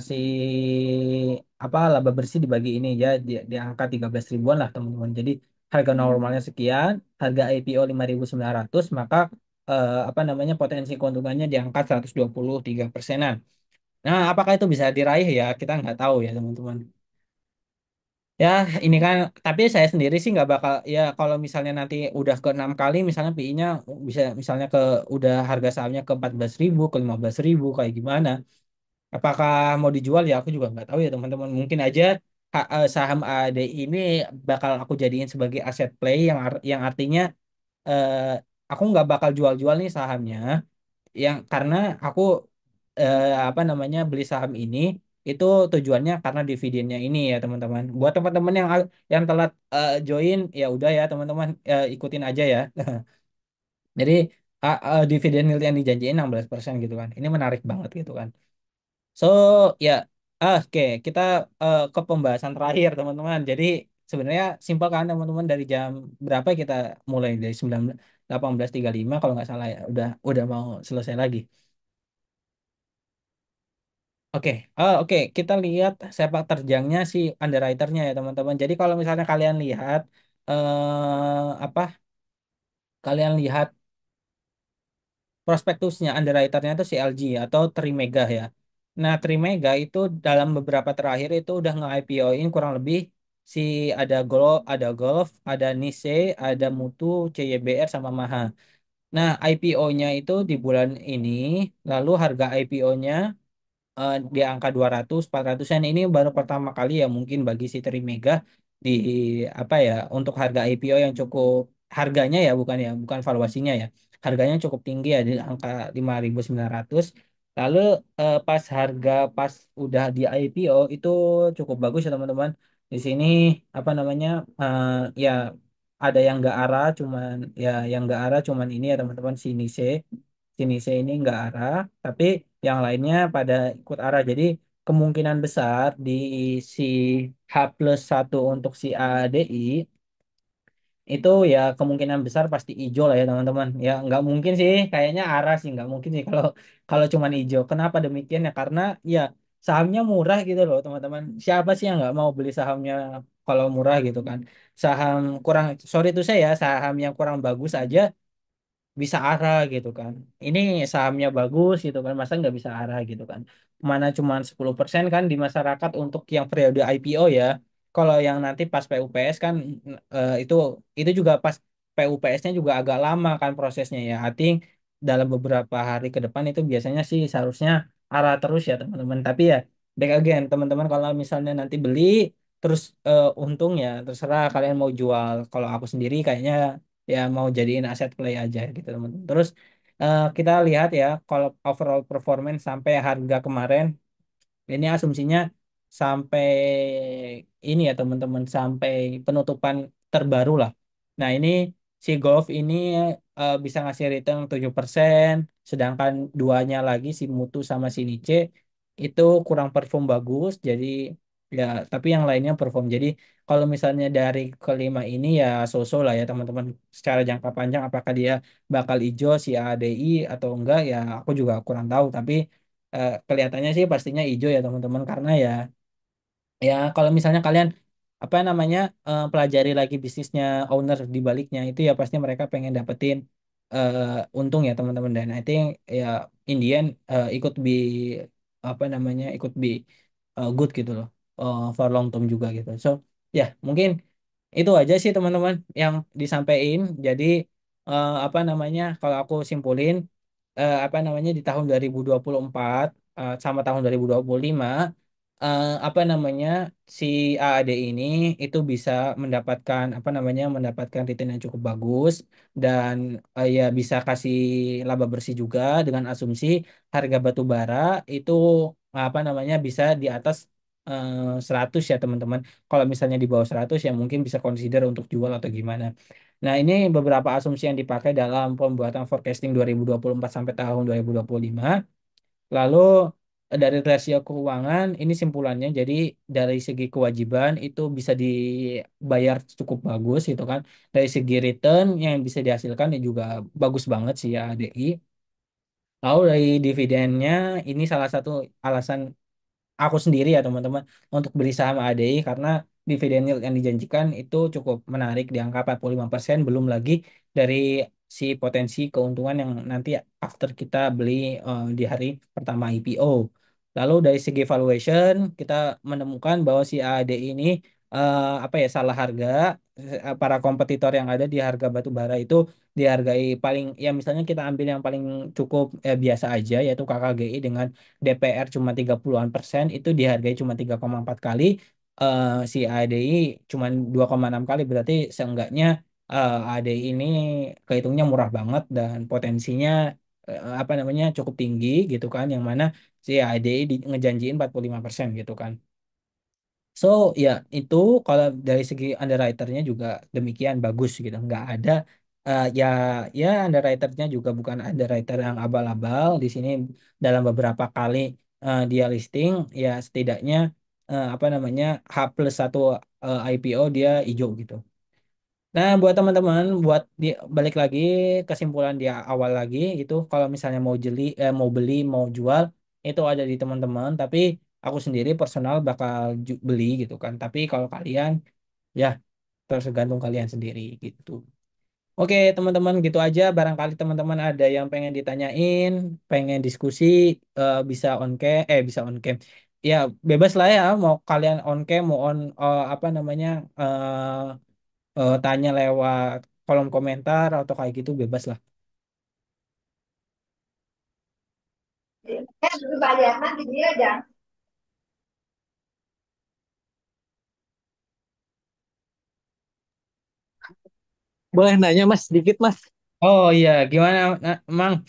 apa laba bersih dibagi ini ya di angka 13 ribuan lah teman-teman. Jadi harga normalnya sekian, harga IPO 5.900 maka apa namanya potensi keuntungannya di angka 123%-an. Nah, apakah itu bisa diraih ya? Kita nggak tahu ya teman-teman. Ya, ini kan, tapi saya sendiri sih nggak bakal, ya kalau misalnya nanti udah ke 6 kali, misalnya PI-nya bisa misalnya udah harga sahamnya ke 14.000, ke 15.000, kayak gimana. Apakah mau dijual ya aku juga nggak tahu ya teman-teman. Mungkin aja saham AD ini bakal aku jadiin sebagai aset play yang artinya eh, aku nggak bakal jual-jual nih sahamnya yang karena aku apa namanya beli saham ini itu tujuannya karena dividennya ini ya teman-teman. Buat teman-teman yang telat join ya udah ya teman-teman ikutin aja ya. Jadi dividen yield yang dijanjiin 16% gitu kan. Ini menarik banget gitu kan. So ya oke kita ke pembahasan terakhir teman-teman. Jadi sebenarnya simpel kan teman-teman dari jam berapa kita mulai dari 18.35 kalau nggak salah ya. Udah mau selesai lagi. Oke, oke, kita lihat sepak terjangnya si underwriternya ya teman-teman. Jadi kalau misalnya kalian lihat apa? Kalian lihat prospektusnya underwriternya itu si LG atau Trimega ya. Nah, Trimega itu dalam beberapa terakhir itu udah nge-IPO-in kurang lebih si ada Golf, ada Nise, ada Mutu, CYBR sama Maha. Nah, IPO-nya itu di bulan ini, lalu harga IPO-nya di angka 200 400-an ini baru pertama kali ya mungkin bagi si Trimega di apa ya untuk harga IPO yang cukup harganya ya bukan valuasinya ya harganya cukup tinggi ya di angka 5.900 lalu pas udah di IPO itu cukup bagus ya teman-teman di sini apa namanya ya ada yang nggak arah cuman ya yang nggak arah cuman ini ya teman-teman Sinise ini nggak arah tapi yang lainnya pada ikut arah. Jadi kemungkinan besar di si H+1 untuk si ADI itu ya kemungkinan besar pasti hijau lah ya teman-teman. Ya nggak mungkin sih, kayaknya arah sih nggak mungkin sih kalau kalau cuman hijau. Kenapa demikian ya? Karena ya sahamnya murah gitu loh teman-teman. Siapa sih yang nggak mau beli sahamnya kalau murah gitu kan? Saham kurang, sorry itu saya ya, saham yang kurang bagus aja bisa arah gitu kan. Ini sahamnya bagus gitu kan, masa nggak bisa arah gitu kan. Mana cuma 10% kan di masyarakat untuk yang periode IPO ya. kalau yang nanti pas PUPS kan itu juga pas PUPS-nya juga agak lama kan prosesnya ya. I think dalam beberapa hari ke depan itu biasanya sih seharusnya arah terus ya teman-teman. Tapi ya back again teman-teman kalau misalnya nanti beli terus untung ya terserah kalian mau jual. Kalau aku sendiri kayaknya ya mau jadiin aset play aja gitu teman-teman. Terus kita lihat ya kalau overall performance sampai harga kemarin ini asumsinya sampai ini ya teman-teman sampai penutupan terbaru lah. Nah ini si Golf ini bisa ngasih return 7%, sedangkan duanya lagi si Mutu sama si Niche itu kurang perform bagus. Jadi ya tapi yang lainnya perform. Jadi kalau misalnya dari kelima ini ya so-so lah ya teman-teman. Secara jangka panjang apakah dia bakal hijau si ADI atau enggak ya aku juga kurang tahu. Tapi kelihatannya sih pastinya hijau ya teman-teman karena ya kalau misalnya kalian apa namanya pelajari lagi bisnisnya owner di baliknya itu ya pasti mereka pengen dapetin eh, untung ya teman-teman dan I think ya Indian ikut apa namanya ikut good gitu loh for long term juga gitu so ya mungkin itu aja sih teman-teman yang disampaikan jadi apa namanya kalau aku simpulin apa namanya di tahun 2024 sama tahun 2025 apa namanya si AAD ini itu bisa mendapatkan apa namanya mendapatkan return yang cukup bagus dan ya bisa kasih laba bersih juga dengan asumsi harga batu bara itu apa namanya bisa di atas 100 ya teman-teman. Kalau misalnya di bawah 100 ya mungkin bisa consider untuk jual atau gimana. Nah, ini beberapa asumsi yang dipakai dalam pembuatan forecasting 2024 sampai tahun 2025. Lalu dari rasio keuangan ini simpulannya jadi dari segi kewajiban itu bisa dibayar cukup bagus gitu kan. Dari segi return yang bisa dihasilkan ya juga bagus banget sih ya ADI. Lalu dari dividennya ini salah satu alasan aku sendiri ya teman-teman untuk beli saham ADI karena dividen yield yang dijanjikan itu cukup menarik di angka 45% belum lagi dari si potensi keuntungan yang nanti after kita beli di hari pertama IPO. Lalu dari segi valuation kita menemukan bahwa si ADI ini apa ya salah harga. Para kompetitor yang ada di harga batu bara itu dihargai paling ya misalnya kita ambil yang paling cukup biasa aja yaitu KKGI dengan DPR cuma 30-an% itu dihargai cuma 3,4 kali si ADI cuma 2,6 kali berarti seenggaknya ADI ini kehitungnya murah banget dan potensinya apa namanya cukup tinggi gitu kan yang mana si ADI ngejanjiin 45% gitu kan. So ya itu kalau dari segi underwriternya juga demikian bagus gitu nggak ada ya ya underwriternya juga bukan underwriter yang abal-abal di sini dalam beberapa kali dia listing ya setidaknya apa namanya H+1 IPO dia hijau gitu. Nah, buat teman-teman, buat balik lagi kesimpulan di awal lagi itu kalau misalnya mau beli, mau jual itu ada di teman-teman. Tapi aku sendiri personal bakal beli gitu kan. Tapi kalau kalian ya tergantung kalian sendiri gitu. Oke, teman-teman gitu aja. Barangkali teman-teman ada yang pengen ditanyain, pengen diskusi, bisa on cam. Ya bebas lah ya, mau kalian on cam, mau apa namanya. Tanya lewat kolom komentar atau kayak gitu bebas lah. Boleh nanya Mas, sedikit Mas. Oh iya, gimana, Mang?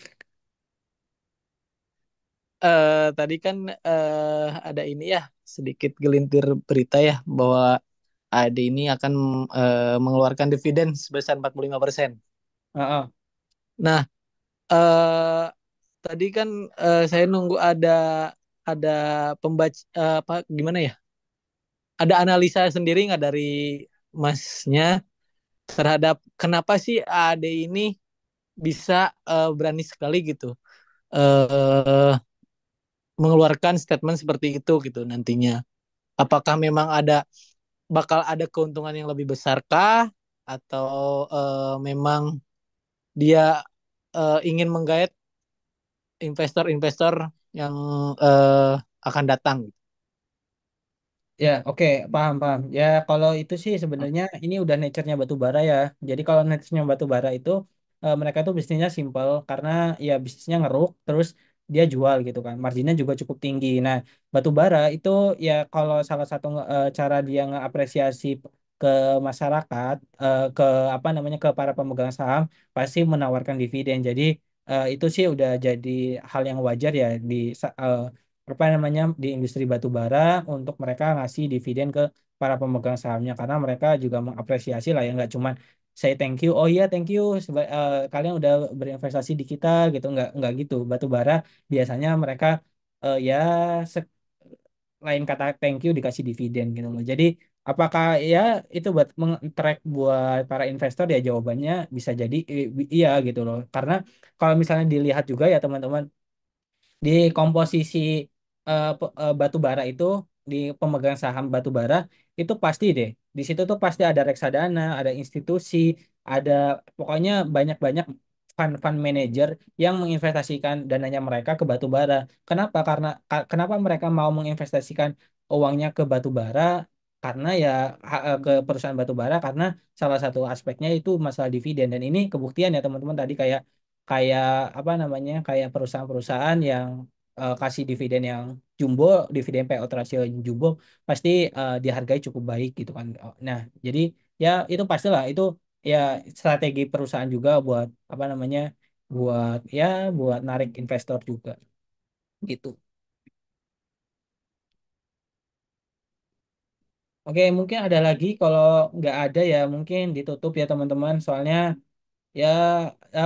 Tadi kan ada ini ya, sedikit gelintir berita ya, bahwa AD ini akan mengeluarkan dividen sebesar 45%. Heeh. Nah, tadi kan saya nunggu ada pembaca apa gimana ya? Ada analisa sendiri nggak dari Masnya terhadap kenapa sih AD ini bisa berani sekali gitu eh mengeluarkan statement seperti itu gitu nantinya. Apakah memang bakal ada keuntungan yang lebih besarkah atau memang dia ingin menggait investor-investor yang akan datang? Ya, oke, paham, paham. Ya, kalau itu sih sebenarnya ini udah nature-nya batu bara ya. Jadi kalau nature-nya batu bara itu mereka tuh bisnisnya simple karena ya bisnisnya ngeruk terus dia jual gitu kan. Marginnya juga cukup tinggi. Nah, batu bara itu ya kalau salah satu cara dia ngeapresiasi ke masyarakat ke apa namanya ke para pemegang saham pasti menawarkan dividen. Jadi itu sih udah jadi hal yang wajar ya di apa namanya di industri batu bara untuk mereka ngasih dividen ke para pemegang sahamnya karena mereka juga mengapresiasi lah ya nggak cuman say thank you oh iya thank you kalian udah berinvestasi di kita gitu nggak gitu batu bara biasanya mereka ya lain kata thank you dikasih dividen gitu loh jadi apakah ya itu buat track buat para investor ya jawabannya bisa jadi iya gitu loh karena kalau misalnya dilihat juga ya teman-teman di komposisi batu bara itu di pemegang saham batu bara itu pasti deh di situ tuh pasti ada reksadana ada institusi ada pokoknya banyak-banyak fund manager yang menginvestasikan dananya mereka ke batu bara kenapa kenapa mereka mau menginvestasikan uangnya ke batu bara karena ya ke perusahaan batu bara karena salah satu aspeknya itu masalah dividen dan ini kebuktian ya teman-teman tadi kayak kayak apa namanya kayak perusahaan-perusahaan yang kasih dividen yang jumbo, dividen payout ratio yang jumbo pasti dihargai cukup baik gitu kan. Nah, jadi ya itu pastilah itu ya strategi perusahaan juga buat apa namanya buat ya buat narik investor juga gitu. Oke, mungkin ada lagi kalau nggak ada ya mungkin ditutup ya teman-teman. Soalnya ya,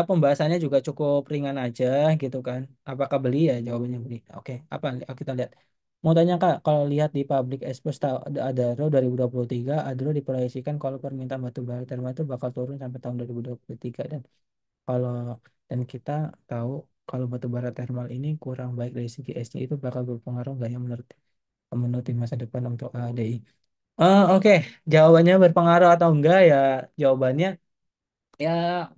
pembahasannya juga cukup ringan aja gitu kan. Apakah beli ya? Jawabannya beli. Oke, apa kita lihat. Mau tanya Kak, kalau lihat di Public Express Adaro 2023, Adaro diproyeksikan kalau permintaan batu bara terma itu bakal turun sampai tahun 2023 kalau dan kita tahu kalau batu bara thermal ini kurang baik dari segi ESG itu bakal berpengaruh nggak ya menurut menurut di masa depan untuk ADI? Oke, jawabannya berpengaruh atau enggak ya? Jawabannya ya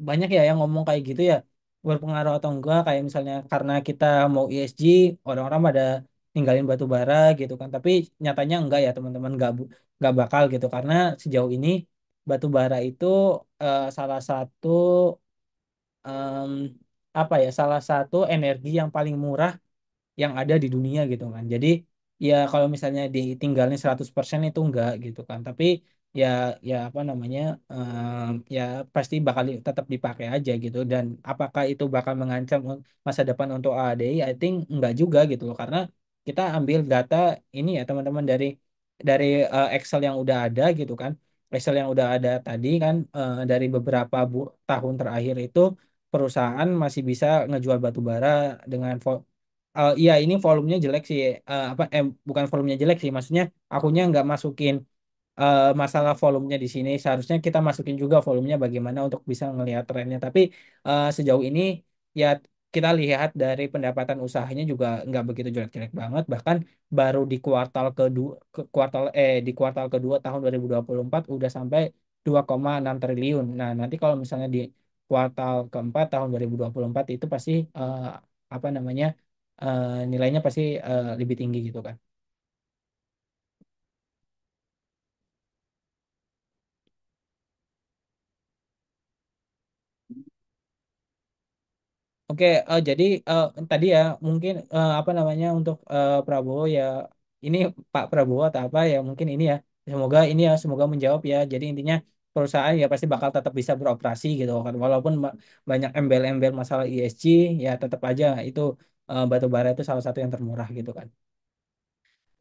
banyak ya yang ngomong kayak gitu ya berpengaruh atau enggak kayak misalnya karena kita mau ESG orang-orang pada ninggalin batu bara gitu kan tapi nyatanya enggak ya teman-teman enggak bakal gitu karena sejauh ini batu bara itu salah satu em, apa ya salah satu energi yang paling murah yang ada di dunia gitu kan. Jadi ya kalau misalnya ditinggalin 100% itu enggak gitu kan. Tapi ya ya apa namanya ya pasti bakal tetap dipakai aja gitu dan apakah itu bakal mengancam masa depan untuk AADI? I think enggak juga gitu loh karena kita ambil data ini ya teman-teman dari Excel yang udah ada gitu kan. Excel yang udah ada tadi kan dari beberapa tahun terakhir itu perusahaan masih bisa ngejual batu bara dengan iya ini volumenya jelek sih apa bukan volumenya jelek sih maksudnya akunya nggak masukin masalah volumenya di sini seharusnya kita masukin juga volumenya bagaimana untuk bisa ngelihat trennya tapi sejauh ini ya kita lihat dari pendapatan usahanya juga nggak begitu jelek-jelek banget bahkan baru di kuartal kedua di kuartal kedua tahun 2024 udah sampai 2,6 triliun. Nah, nanti kalau misalnya di kuartal keempat tahun 2024 itu pasti apa namanya nilainya pasti lebih tinggi gitu kan. Oke, jadi tadi ya mungkin apa namanya untuk Prabowo ya ini Pak Prabowo atau apa ya mungkin ini ya semoga ini ya semoga menjawab ya. Jadi intinya perusahaan ya pasti bakal tetap bisa beroperasi gitu kan walaupun banyak embel-embel masalah ESG ya tetap aja itu batu bara itu salah satu yang termurah gitu kan.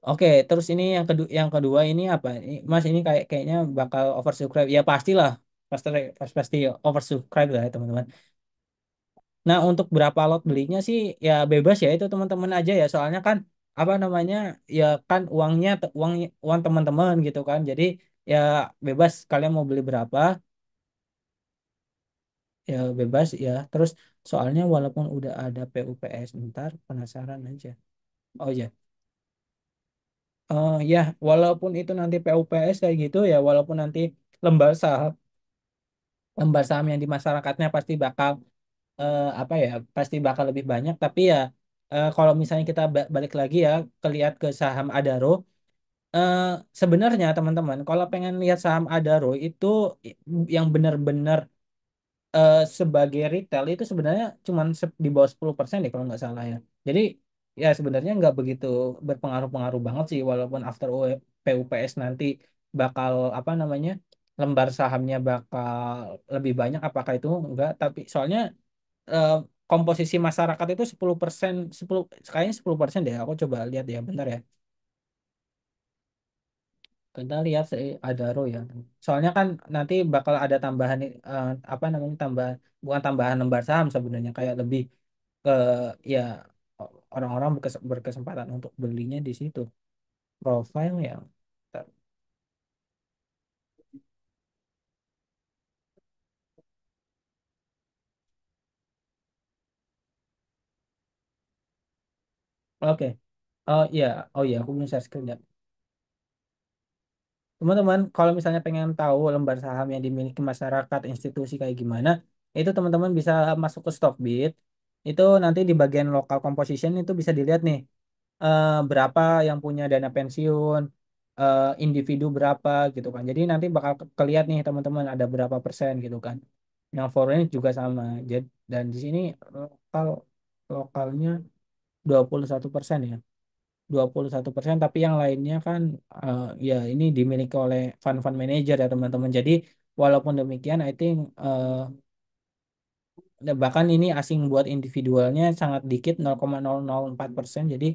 Oke, terus ini yang kedua ini apa? Mas ini kayaknya bakal oversubscribe. Ya pastilah, pasti pasti oversubscribe lah ya teman-teman. Nah, untuk berapa lot belinya sih ya bebas ya itu teman-teman aja ya. Soalnya kan apa namanya? Ya kan uangnya uang uang teman-teman gitu kan. Jadi ya bebas kalian mau beli berapa ya bebas ya. Terus soalnya walaupun udah ada PUPS ntar penasaran aja. Oh ya. Oh ya, walaupun itu nanti PUPS kayak gitu ya, walaupun nanti lembar saham lembar saham yang di masyarakatnya pasti bakal apa ya pasti bakal lebih banyak tapi ya kalau misalnya kita balik lagi ya kelihat ke saham Adaro eh, sebenarnya teman-teman, kalau pengen lihat saham Adaro itu yang benar-benar sebagai retail itu sebenarnya cuma di bawah 10% deh kalau nggak salah ya. Jadi ya sebenarnya nggak begitu berpengaruh-pengaruh banget sih walaupun after PUPS nanti bakal apa namanya lembar sahamnya bakal lebih banyak apakah itu enggak tapi soalnya eh, komposisi masyarakat itu 10% 10 kayaknya 10% deh. Aku coba lihat ya bentar ya. Kita lihat sih Adaro ya. Soalnya kan nanti bakal ada tambahan apa namanya tambahan bukan tambahan lembar saham sebenarnya kayak lebih ke ya orang-orang berkesempatan untuk belinya di situ. Profile ya. Bentar. Oke. Oh iya, oh iya aku bisa screen ya. Teman-teman, kalau misalnya pengen tahu lembar saham yang dimiliki masyarakat, institusi kayak gimana, itu teman-teman bisa masuk ke Stockbit. Itu nanti di bagian local composition itu bisa dilihat nih berapa yang punya dana pensiun, individu berapa gitu kan. Jadi nanti bakal kelihat nih teman-teman ada berapa persen gitu kan. Yang foreign juga sama. Dan di sini lokal lokalnya 21% ya. 21% tapi yang lainnya kan ya ini dimiliki oleh fund-fund manager ya teman-teman. Jadi walaupun demikian I think bahkan ini asing buat individualnya sangat dikit 0,004%. Jadi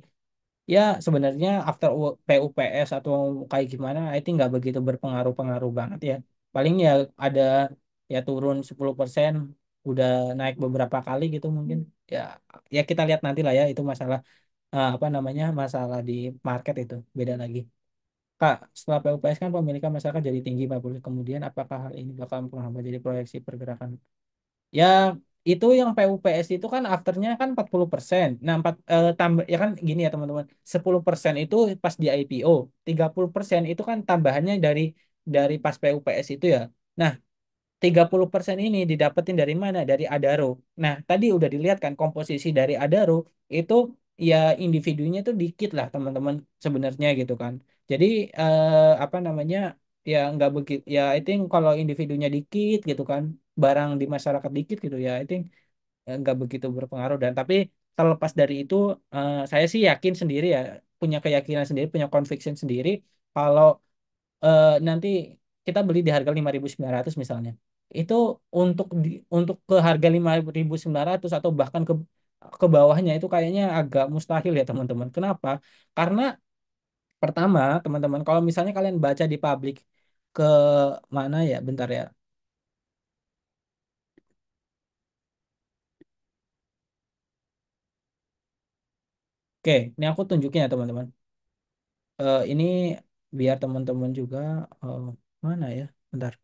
ya sebenarnya after PUPS atau kayak gimana I think nggak begitu berpengaruh-pengaruh banget ya. Paling ya ada ya turun 10% udah naik beberapa kali gitu mungkin. Ya ya kita lihat nanti lah ya itu masalah apa namanya masalah di market itu beda lagi. Kak, setelah PUPS kan pemilikan masyarakat jadi tinggi 40. Kemudian apakah hal ini bakal menghambat jadi proyeksi pergerakan? Ya, itu yang PUPS itu kan afternya kan 40%. Nah, tambah ya kan gini ya teman-teman. 10% itu pas di IPO, 30% itu kan tambahannya dari pas PUPS itu ya. Nah, 30% ini didapetin dari mana? Dari Adaro. Nah, tadi udah dilihat kan komposisi dari Adaro itu ya individunya itu dikit lah teman-teman sebenarnya gitu kan. Jadi apa namanya ya nggak begitu ya itu kalau individunya dikit gitu kan barang di masyarakat dikit gitu ya itu nggak begitu berpengaruh dan tapi terlepas dari itu saya sih yakin sendiri ya punya keyakinan sendiri punya conviction sendiri kalau nanti kita beli di harga 5.900 misalnya. Itu untuk ke harga 5.900 atau bahkan ke bawahnya itu kayaknya agak mustahil ya teman-teman. Kenapa? Karena pertama, teman-teman, kalau misalnya kalian baca di publik ke mana ya? Bentar ya. Oke, ini aku tunjukin ya teman-teman. Ini biar teman-teman juga mana ya? Bentar.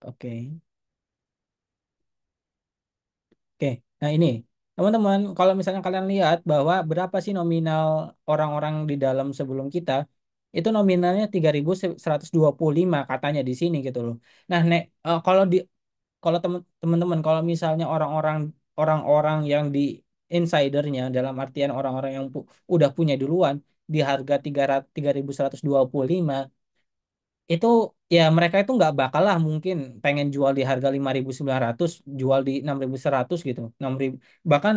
Oke. Oke, nah ini teman-teman, kalau misalnya kalian lihat bahwa berapa sih nominal orang-orang di dalam sebelum kita, itu nominalnya 3.125 katanya di sini gitu loh. Nah, kalau teman-teman kalau misalnya orang-orang yang di insidernya dalam artian orang-orang yang udah punya duluan di harga 3.125 itu ya mereka itu nggak bakal lah mungkin pengen jual di harga 5.900 jual di 6.100 gitu 6.000 bahkan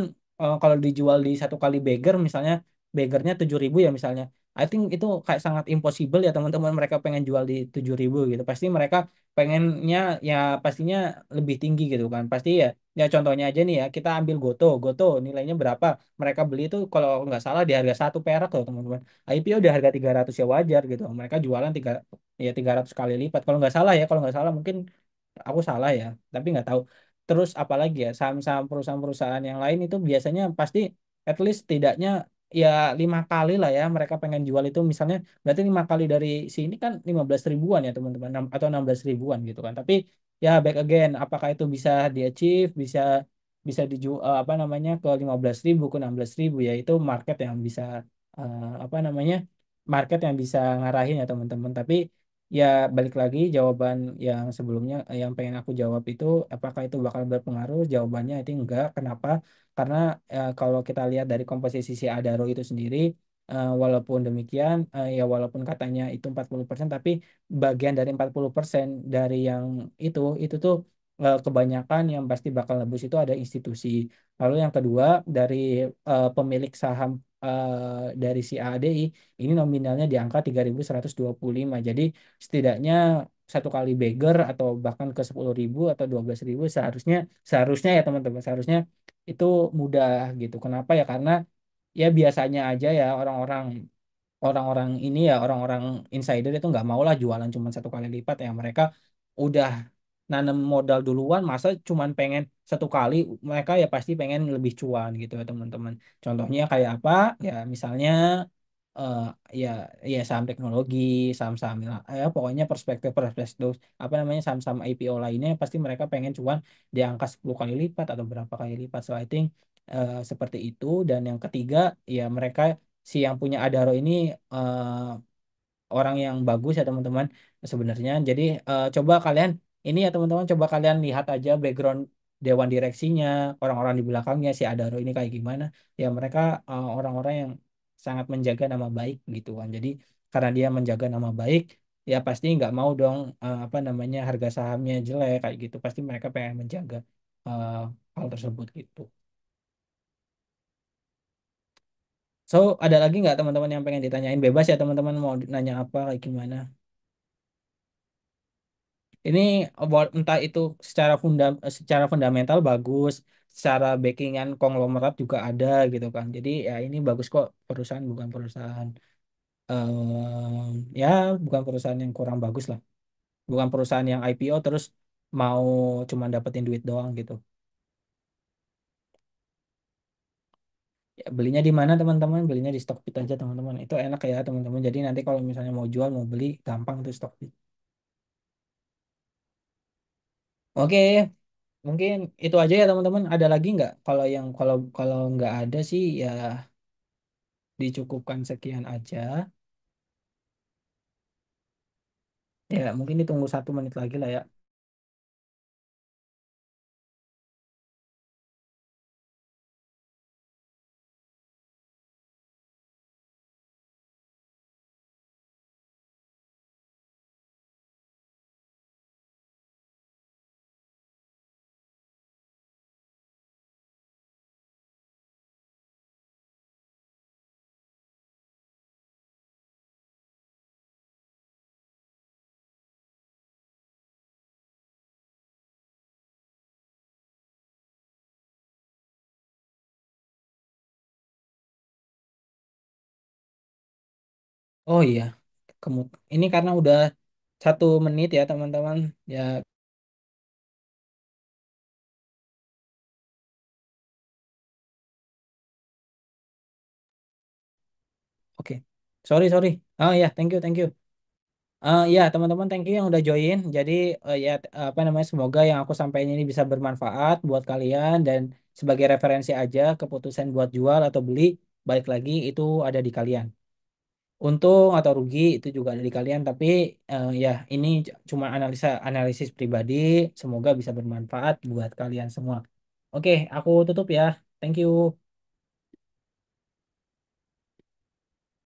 kalau dijual di satu kali beggar misalnya beggarnya 7.000 ya misalnya I think itu kayak sangat impossible ya teman-teman mereka pengen jual di 7.000 gitu pasti mereka pengennya ya pastinya lebih tinggi gitu kan pasti ya ya contohnya aja nih ya kita ambil Goto nilainya berapa mereka beli itu kalau nggak salah di harga 1 perak loh teman-teman IPO di harga 300 ya wajar gitu mereka jualan ya 300 kali lipat kalau nggak salah ya kalau nggak salah mungkin aku salah ya tapi nggak tahu terus apalagi ya saham-saham perusahaan-perusahaan yang lain itu biasanya pasti at least tidaknya ya 5 kali lah ya mereka pengen jual itu misalnya berarti 5 kali dari sini kan 15 ribuan ya teman-teman atau 16 ribuan gitu kan tapi ya back again apakah itu bisa di achieve bisa bisa dijual apa namanya ke 15.000 ke 16.000 ya itu market yang bisa apa namanya market yang bisa ngarahin ya teman-teman tapi ya balik lagi jawaban yang sebelumnya yang pengen aku jawab itu apakah itu bakal berpengaruh? Jawabannya itu enggak. Kenapa? karena kalau kita lihat dari komposisi si Adaro itu sendiri, walaupun demikian, ya walaupun katanya itu 40%, tapi bagian dari 40% dari yang itu tuh kebanyakan yang pasti bakal nebus itu ada institusi. Lalu yang kedua dari pemilik saham dari si ADI ini nominalnya di angka 3.125. Jadi setidaknya satu kali beggar atau bahkan ke 10.000 atau 12.000 seharusnya seharusnya ya teman-teman, seharusnya itu mudah gitu. Kenapa ya? Karena ya biasanya aja ya orang-orang ini ya orang-orang insider itu nggak mau lah jualan cuma satu kali lipat ya, mereka udah nanam modal duluan, masa cuman pengen satu kali, mereka ya pasti pengen lebih cuan gitu ya teman-teman. Contohnya kayak apa ya, misalnya eh, ya ya saham teknologi, saham-saham ya pokoknya perspektif perspektif apa namanya saham-saham IPO lainnya pasti mereka pengen cuan di angka 10 kali lipat atau berapa kali lipat. So I think seperti itu. Dan yang ketiga ya mereka si yang punya Adaro ini orang yang bagus ya teman-teman sebenarnya. Jadi coba kalian ini ya teman-teman, coba kalian lihat aja background dewan direksinya, orang-orang di belakangnya si Adaro ini kayak gimana. Ya mereka orang-orang yang sangat menjaga nama baik gitu kan. Jadi karena dia menjaga nama baik, ya pasti nggak mau dong apa namanya harga sahamnya jelek kayak gitu. Pasti mereka pengen menjaga eh, hal tersebut gitu. So, ada lagi nggak teman-teman yang pengen ditanyain? Bebas ya teman-teman mau nanya apa kayak gimana. Ini entah itu secara fundamental bagus, secara backingan konglomerat juga ada gitu kan. Jadi ya ini bagus kok, perusahaan bukan perusahaan ya bukan perusahaan yang kurang bagus lah. Bukan perusahaan yang IPO terus mau cuma dapetin duit doang gitu. Ya, belinya di mana teman-teman? Belinya di Stockbit aja teman-teman. Itu enak ya teman-teman. Jadi nanti kalau misalnya mau jual mau beli gampang tuh Stockbit. Oke, mungkin itu aja ya teman-teman. Ada lagi nggak? Kalau kalau nggak ada sih ya dicukupkan sekian aja. Ya mungkin ditunggu 1 menit lagi lah ya. Oh iya, ini karena udah 1 menit ya teman-teman. Ya oke. Sorry sorry. Oh iya, thank you thank you. Ya teman-teman, thank you yang udah join. Jadi ya apa namanya semoga yang aku sampaikan ini bisa bermanfaat buat kalian dan sebagai referensi aja, keputusan buat jual atau beli balik lagi itu ada di kalian. Untung atau rugi itu juga ada di kalian, tapi ya ini cuma analisis pribadi. Semoga bisa bermanfaat buat kalian semua. Oke, aku tutup ya. Thank you.